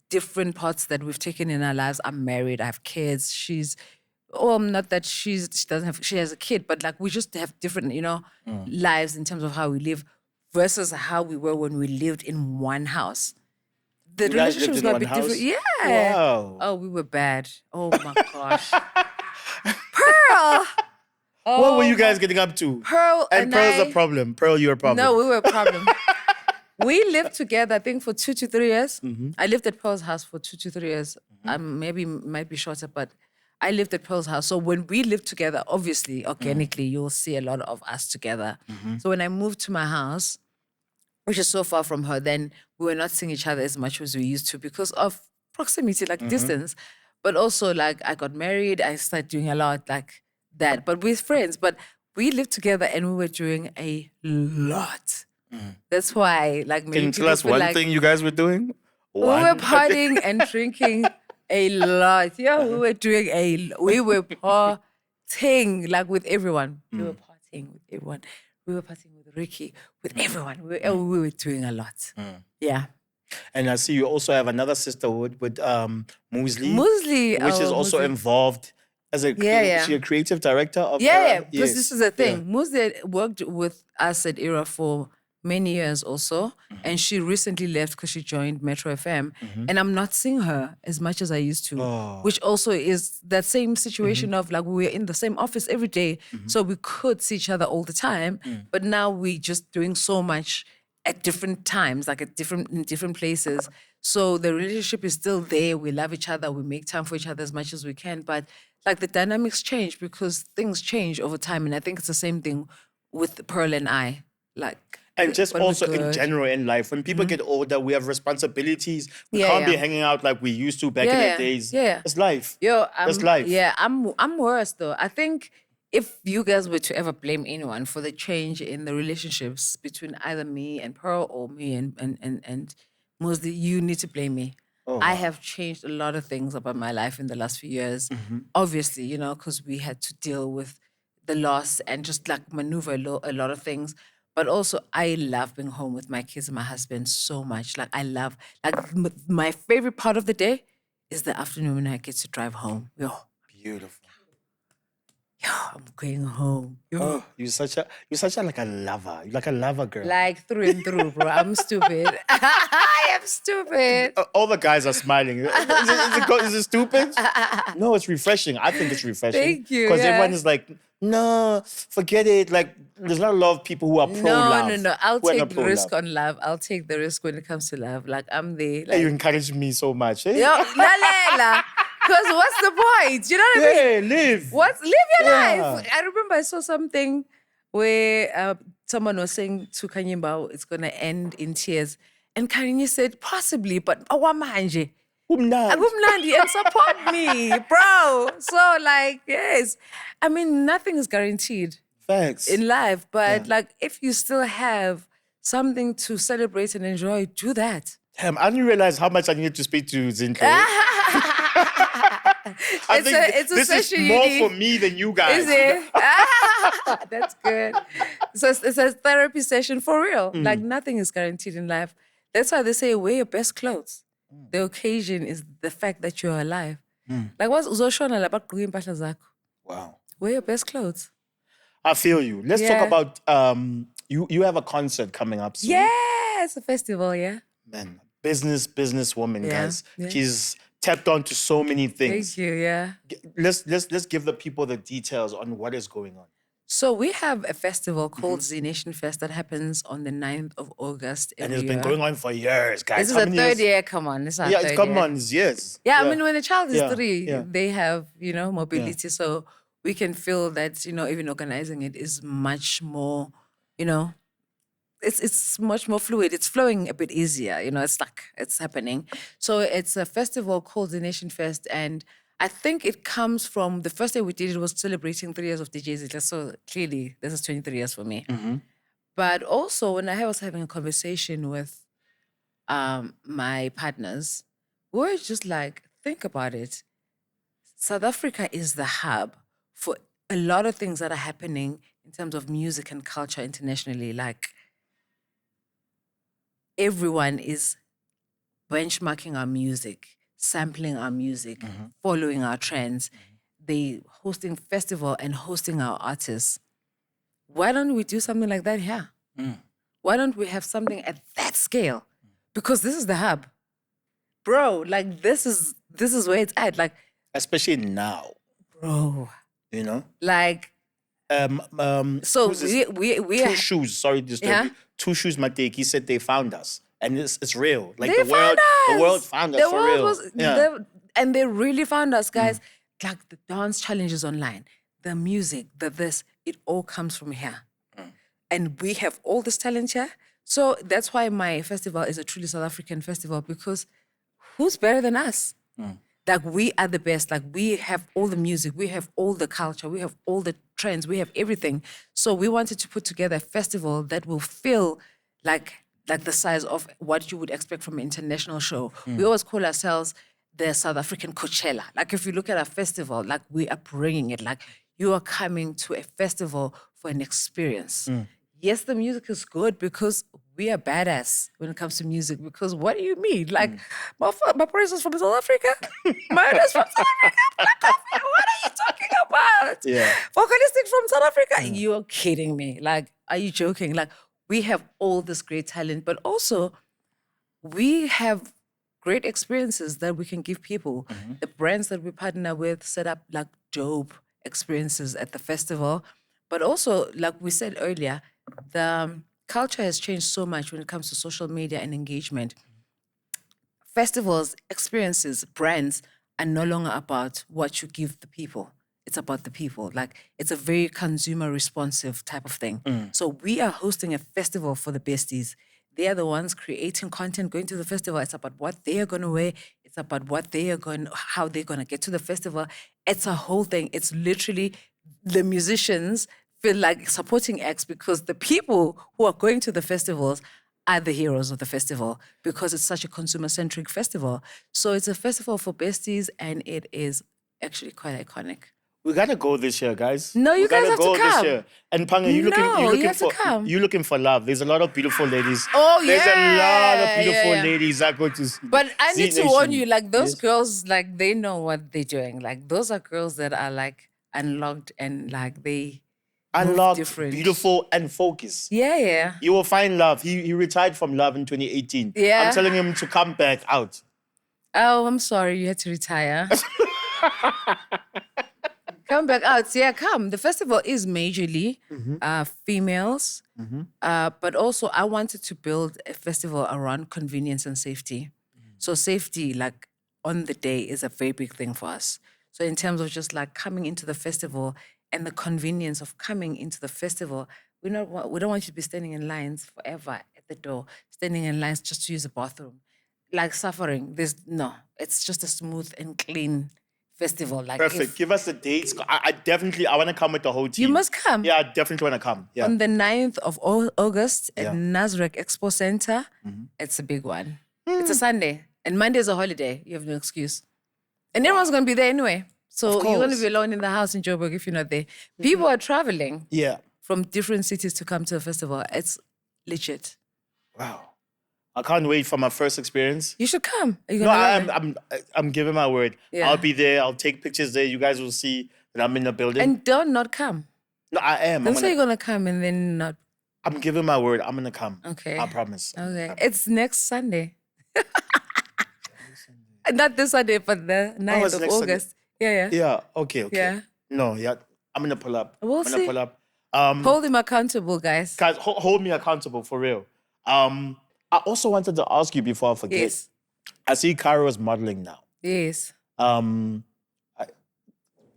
different parts that we've taken in our lives. I'm married, I have kids. Not that she has a kid, but like we just have different, lives in terms of how we live versus how we were when we lived in one house. The You guys relationship lived was in not a one bit house? different. Yeah. Wow. Oh, we were bad. Oh my gosh. Pearl. What were you guys getting up to? Pearl And Pearl's a problem. Pearl, you're a problem. No, we were a problem. We lived together, I think, for 2 to 3 years. I lived at Pearl's house for 2 to 3 years. Maybe might be shorter, but I lived at Pearl's house. So when we lived together, obviously, organically, you'll see a lot of us together. So when I moved to my house, which is so far from her, then we were not seeing each other as much as we used to because of proximity, like distance. But also, like, I got married, I started doing a lot like that, but with friends. But we lived together and we were doing a lot. That's why, like, many Can you tell people us feel one like thing you guys were doing? we were partying and drinking a lot. Yeah, we were partying like with everyone. We were partying with everyone. We were partying with Ricky, with everyone. We were doing a lot. Yeah. And I see you also have another sisterhood with Muesli. Muesli, which is also Muesli. involved as a, is she a creative director of Yeah, because yes. this is the thing. Muesli worked with us at Era for many years also. And she recently left because she joined Metro FM. And I'm not seeing her as much as I used to, which also is that same situation of like we were in the same office every day. So we could see each other all the time. But now we just doing so much at different times, like in different places. So the relationship is still there. We love each other. We make time for each other as much as we can. But like the dynamics change because things change over time. And I think it's the same thing with Pearl and I. Like, and just when we're also in good. general in life, when people get older, we have responsibilities. We can't be hanging out like we used to back in the days. Yeah. It's life. It's life. Yeah, I'm worse though. I think if you guys were to ever blame anyone for the change in the relationships between either me and Pearl or me and Mosli, you need to blame me. I have changed a lot of things about my life in the last few years. Obviously, you know, because we had to deal with the loss and just like maneuver a lot of things. But also, I love being home with my kids and my husband so much. Like, I love, like, my favorite part of the day is the afternoon when I get to drive home. Yo, Beautiful. I'm going home. Yo. You're such a like a lover. You're like a lover girl. Like, through and through, bro. I'm stupid. I am stupid. All the guys are smiling. Is it stupid? No, it's refreshing. I think it's refreshing. Thank you, Because yeah. everyone is like, no, forget it. Like, there's not a lot of people who are pro-love. No. I'll who are take not the pro-love. risk on love. I'll take the risk when it comes to love. Like, I'm there. Hey, Like, you encourage me so much. Eh? yo, la. Because what's the point? You know what I mean? Yeah, live. Live your Yeah. life. I remember I saw something where someone was saying to Kanyimba, it's going to end in tears. And Kanye said, possibly, but awamanje. Umnandi. Agumnandi and support me, bro. So, like, yes. I mean, nothing is guaranteed Thanks. in life. But, like, if you still have something to celebrate and enjoy, do that. Damn, I didn't realize how much I needed to speak to ZINHLE. I think it's a this is session you more need. for me than you guys. Is it? That's good. So it's a therapy session for real. Like nothing is guaranteed in life. That's why they say wear your best clothes. The occasion is the fact that you're alive. Like what's uzoshona la bagqoka impahla zakho? Wow. Wear your best clothes. I feel you. Let's talk about you have a concert coming up soon. Yeah, it's a festival, yeah. Man, businesswoman, Yeah, guys. yeah. She's tapped onto so many things. Thank you, yeah. Let's give the people the details on what is going on. So we have a festival called Z Nation Fest that happens on the 9th of August And every it's been year. going on for years, guys. This is How a many third years? year, come on. This is our Yeah, third come year. on, it's years. Yeah, I mean, when a child is Yeah, 3, yeah. they have, you know, mobility. So we can feel that, you know, even organizing it is much more, you know, it's much more fluid. It's flowing a bit easier, you know, it's like, it's happening. So it's a festival called the Nation Fest. And I think it comes from, the first day we did it was celebrating 3 years of DJ ZINHLE. So clearly, this is 23 years for me. But also, when I was having a conversation with my partners, we were just like, think about it. South Africa is the hub for a lot of things that are happening in terms of music and culture internationally. Like, everyone is benchmarking our music, sampling our music, following our trends. They hosting festival and hosting our artists. Why don't we do something like that here? Why don't we have something at that scale? Because this is the hub. Bro, like this is where it's at. Like, Especially now, bro, you know? like So who's this? we Two Shoes. Sorry to disturb Yeah. you. Two Shoes Mateki. He said they found us, and it's real. Like they the world, found us. the world found us The for world real. was and they really found us, guys. Like the dance challenges online, the music, the this, it all comes from here. And we have all this talent here. So that's why my festival is a truly South African festival, because who's better than us? Like we are the best. Like we have all the music, we have all the culture, we have all the trends, we have everything. So we wanted to put together a festival that will feel like the size of what you would expect from an international show. We always call ourselves the South African Coachella. Like if you look at our festival, like we are bringing it. Like you are coming to a festival for an experience. Yes, the music is good because we are badass when it comes to music. Because what do you mean? Like, my parents is from South Africa. Mine is from South Africa. Black coffee. What are you talking about? Yeah. Vocalistic from South Africa. You're kidding me. Like, are you joking? Like, we have all this great talent, but also we have great experiences that we can give people. The brands that we partner with set up like dope experiences at the festival. But also, like we said earlier, the culture has changed so much when it comes to social media and engagement. Festivals, experiences, brands are no longer about what you give the people. It's about the people. Like it's a very consumer responsive type of thing. So we are hosting a festival for the besties. They are the ones creating content, going to the festival. It's about what they are going to wear. It's about what they are going, how they're going to get to the festival. It's a whole thing. It's literally the musicians feel like supporting acts because the people who are going to the festivals are the heroes of the festival because it's such a consumer-centric festival. So it's a festival for besties and it is actually quite iconic. We gotta go this year, guys. No, you we guys gotta have to go come. this year. And Panga, you looking, No, you you looking have to for, come. you looking for love. There's a lot of beautiful ladies. Oh, There's a lot of yeah, beautiful yeah. ladies that go to. But I need to Z warn Nation. you, like those Yes. girls, like they know what they're doing. Like those are girls that are like unlocked and like they move Unlocked, different. beautiful, and focused. Yeah, yeah. You will find love. He retired from love in 2018. Yeah. I'm telling him to come back out. Oh, I'm sorry, you had to retire. Come back out. Yeah, come. The festival is majorly females, but also I wanted to build a festival around convenience and safety. So safety, like on the day, is a very big thing for us. So in terms of just like coming into the festival and the convenience of coming into the festival, we don't want you to be standing in lines forever at the door, standing in lines just to use the bathroom, like suffering. It's just a smooth and clean festival. Like Perfect. Give us the dates. I want to come with the whole team. You must come. Yeah, I definitely want to come. Yeah. On the 9th of August at Yeah. Nasrec Expo Center. It's a big one. It's a Sunday. And Monday is a holiday. You have no excuse. And everyone's going to be there anyway. So you're going to course. be alone in the house in Joburg if you're not there. People are traveling Yeah. from different cities to come to the festival. It's legit. Wow. I can't wait for my first experience. You should come. You're No, gonna love it. I'm giving my word. Yeah. I'll be there. I'll take pictures there. You guys will see that I'm in the building. And don't not come. No, I am. Don't say you're going to come and then not. I'm giving my word. I'm gonna come. Okay. I promise. Okay. It's next Sunday. Not this Sunday, but the 9th it's of next Sunday. August. Yeah. Yeah. Okay. Yeah. No. Yeah. I'm gonna pull up. We'll I'm gonna see. pull up. Hold him accountable, guys. Guys, hold me accountable for real. I also wanted to ask you before I forget. Yes. I see Kara is modeling now. Yes.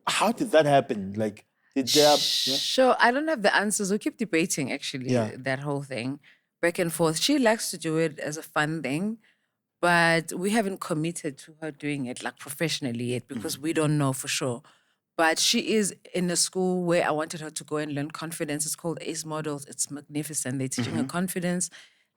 How did that happen? Like, did there? Sure. I don't have the answers. We keep debating actually that whole thing back and forth. She likes to do it as a fun thing, but we haven't committed to her doing it like professionally yet because we don't know for sure. But she is in a school where I wanted her to go and learn confidence. It's called Ace Models. It's magnificent. They're teaching her confidence,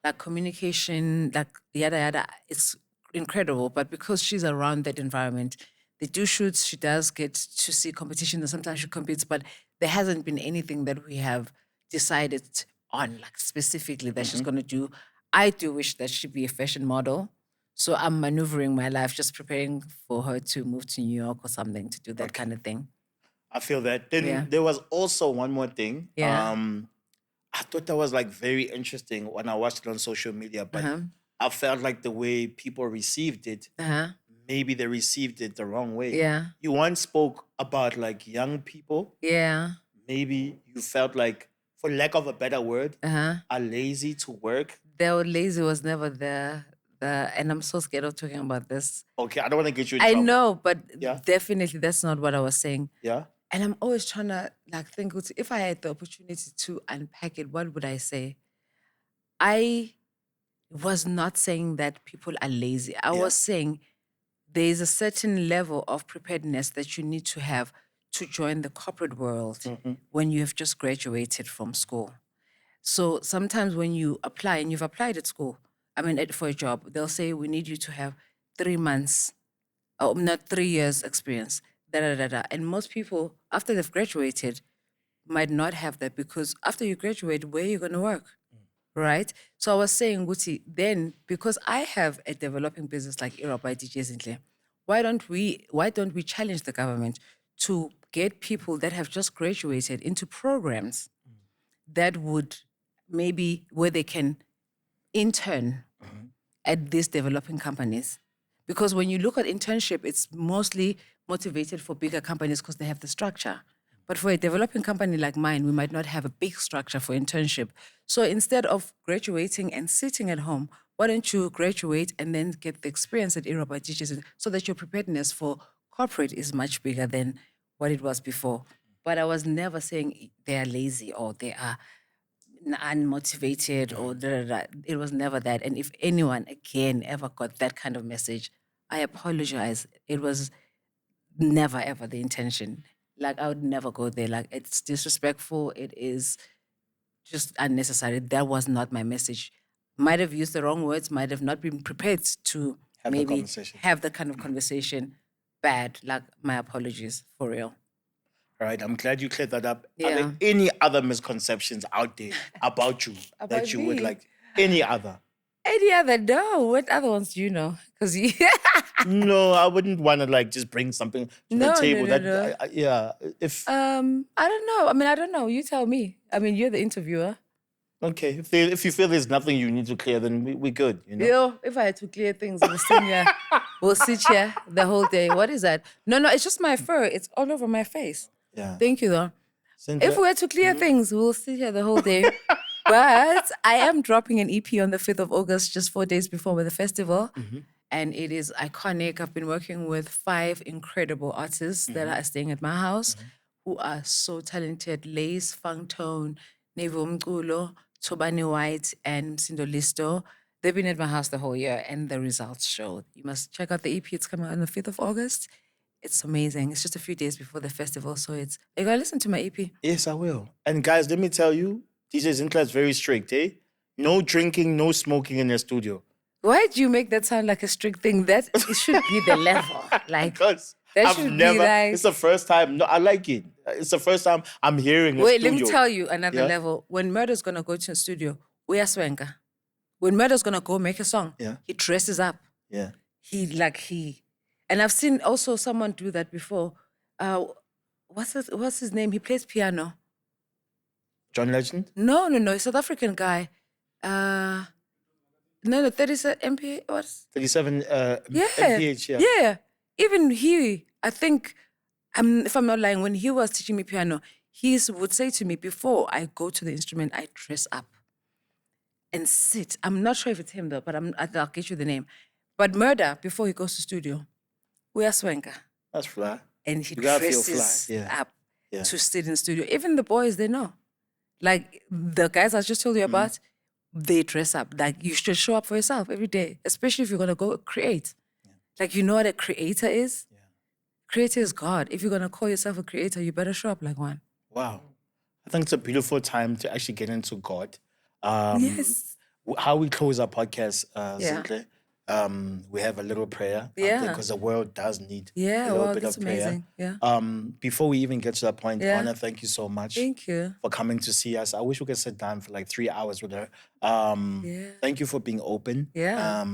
like communication, like yada yada. It's incredible. But because she's around that environment, they do shoots. She does get to see competition, and sometimes she competes. But there hasn't been anything that we have decided on, like specifically that she's going to do. I do wish that she'd be a fashion model. So I'm maneuvering my life, just preparing for her to move to New York or something to do that kind of thing. I feel that. Then there was also one more thing. Yeah. I thought that was like very interesting when I watched it on social media, but I felt like the way people received it, maybe they received it the wrong way. Yeah. You once spoke about like young people Yeah. maybe you felt like, for lack of a better word, are lazy to work? The lazy was never there. And I'm so scared of talking about this. Okay, I don't want to get you in I trouble. know, but Yeah. definitely that's not what I was saying. Yeah? And I'm always trying to think, if I had the opportunity to unpack it, what would I say? I was not saying that people are lazy. I was saying there is a certain level of preparedness that you need to have to join the corporate world when you have just graduated from school. So sometimes when you apply and you've applied at school, for a job, they'll say, we need you to have 3 months, not 3 years experience, da da da da. And most people, after they've graduated, might not have that, because after you graduate, where are you going to work? Right? So I was saying, Guti, then because I have a developing business like Era by DJ ZINHLE, why don't we challenge the government to get people that have just graduated into programs that would maybe where they can intern at these developing companies? Because when you look at internship, it's mostly motivated for bigger companies because they have the structure. But for a developing company like mine, we might not have a big structure for internship. So instead of graduating and sitting at home, why don't you graduate and then get the experience at Era by DJ so that your preparedness for corporate is much bigger than what it was before. But I was never saying they are lazy or they are unmotivated or da, da, da. It was never that. And if anyone again ever got that kind of message, I apologize. It was never ever the intention. Like, I would never go there. Like, it's disrespectful. It is just unnecessary. That was not my message. Might have used the wrong words, might have not been prepared to Have the maybe conversation. have the kind of conversation. Bad. Like, my apologies, for real. All right, I'm glad you cleared that up. Are Yeah. there any other misconceptions out there about you that About you would me? like? Any other? Any other? No. What other ones do you know? Because you... No, I wouldn't want to just bring something to No, the table. no, That no. yeah, if I don't know. I don't know. You tell me. You're the interviewer. okay, if you feel there's nothing you need to clear, then we good. You know. Yo, if I had to clear things, we'll sit here the whole day. What is that? No, it's just my fur. It's all over my face. Yeah. Thank you, though. Cynthia, If we were to clear things, we'll sit here the whole day. But I am dropping an EP on the 5th of August, just 4 days before the festival. And it is iconic. I've been working with 5 incredible artists that are staying at my house who are so talented. Lace, Fangtone, Nevo Mkulo, Tobani White, and Msindo Listo. They've been at my house the whole year, and the results show. You must check out the EP. It's coming out on the 5th of August. It's amazing. It's just a few days before the festival, so you gotta listen to my EP. yes, I will. And guys, let me tell you, DJ ZINHLE is very strict, eh? No drinking, no smoking in the studio. Why do you make that sound like a strict thing? That it should be the level. Like, Because that I've should be never. like- It's the first time. No, I like it. It's the first time I'm hearing. wait, let me tell you another Yeah? level. When Murder's gonna go to a studio, we are swanker. When Murder's gonna go make a song, Yeah. he dresses up. Yeah. And I've seen also someone do that before. What's his name? He plays piano. John Legend. No, a South African guy. 37 MP. What? 37 Yeah. MPH. Yeah. Yeah. Even he, I think, if I'm not lying, when he was teaching me piano, he would say to me, before I go to the instrument, I dress up and sit. I'm not sure if it's him though, but I'll get you the name. But Murder, before he goes to studio, we are swanker. That's fly. And he You gotta feel dresses fly, yeah. up Yeah. to sit in studio. Even the boys, they know. Like the guys I just told you about, they dress up. Like, you should show up for yourself every day, especially if you're gonna go create. Like, you know what a creator is? Creator is God. If you're gonna call yourself a creator, you better show up like one. Wow. I think it's a beautiful time to actually get into God. Yes. How we close our podcast, Yeah. ZINHLE, we have a little prayer. Yeah. Because the world does need Yeah, a little wow, bit that's of prayer. amazing. Yeah. Before we even get to that point, Yeah. Anna, thank you so much Thank you. for coming to see us. I wish we could sit down for 3 hours with her. Yeah. Thank you for being open. Yeah.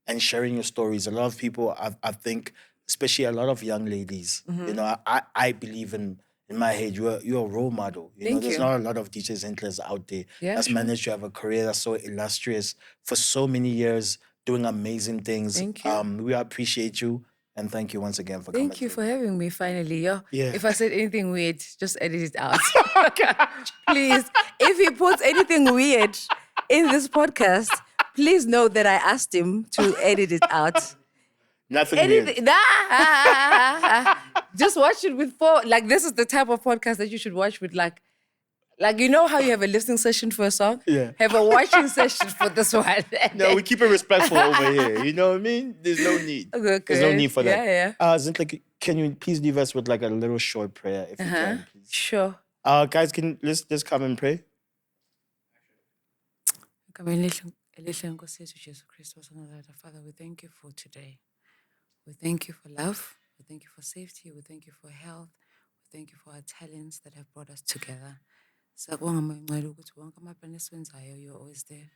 And sharing your stories. A lot of people, I think, especially a lot of young ladies, Mm-hmm. you know, I believe in my head, you're a role model. You know, Thank there's you. not a lot of DJ ZINHLEs out there Yeah, that's sure. managed to have a career that's so illustrious for so many years, doing amazing things. Thank you. We appreciate you. And thank you once again for coming. Thank you for having me finally. Yeah. Yeah. If I said anything weird, just edit it out. Please. If he puts anything weird in this podcast, please know that I asked him to edit it out. Nothing weird. Just watch it with four. Like, this is the type of podcast that you should watch with like you know how you have a listening session for a song? Yeah. Have a watching session for this one. No, we keep it respectful over here. You know what I mean? There's no need. Okay. There's no need for that. Yeah. Zinhle, can you please leave us with like a little short prayer, if you can, please? Sure. Guys, let's come and pray. Father, we thank you for today. We thank you for love. We thank you for safety. We thank you for health. We thank you for our talents that have brought us together. You're always there.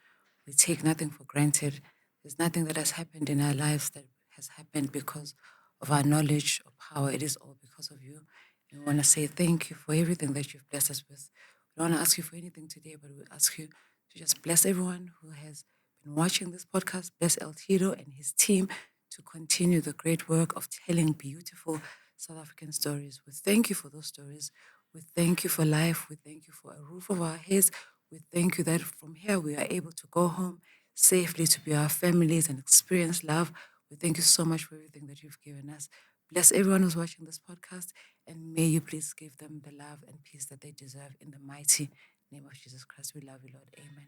We take nothing for granted. There's nothing that has happened in our lives that has happened because of our knowledge or power. It is all because of you. And we want to say thank you for everything that you've blessed us with. We don't want to ask you for anything today, but we ask you to just bless everyone who has been watching this podcast. Bless L-Tido and his team to continue the great work of telling beautiful South African stories. We thank you for those stories. We thank you for life. We thank you for a roof over our heads. We thank you that from here we are able to go home safely to be our families and experience love. We thank you so much for everything that you've given us. Bless everyone who's watching this podcast, and may you please give them the love and peace that they deserve in the mighty name of Jesus Christ. We love you, Lord. Amen.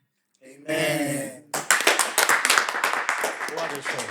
Amen. What a show.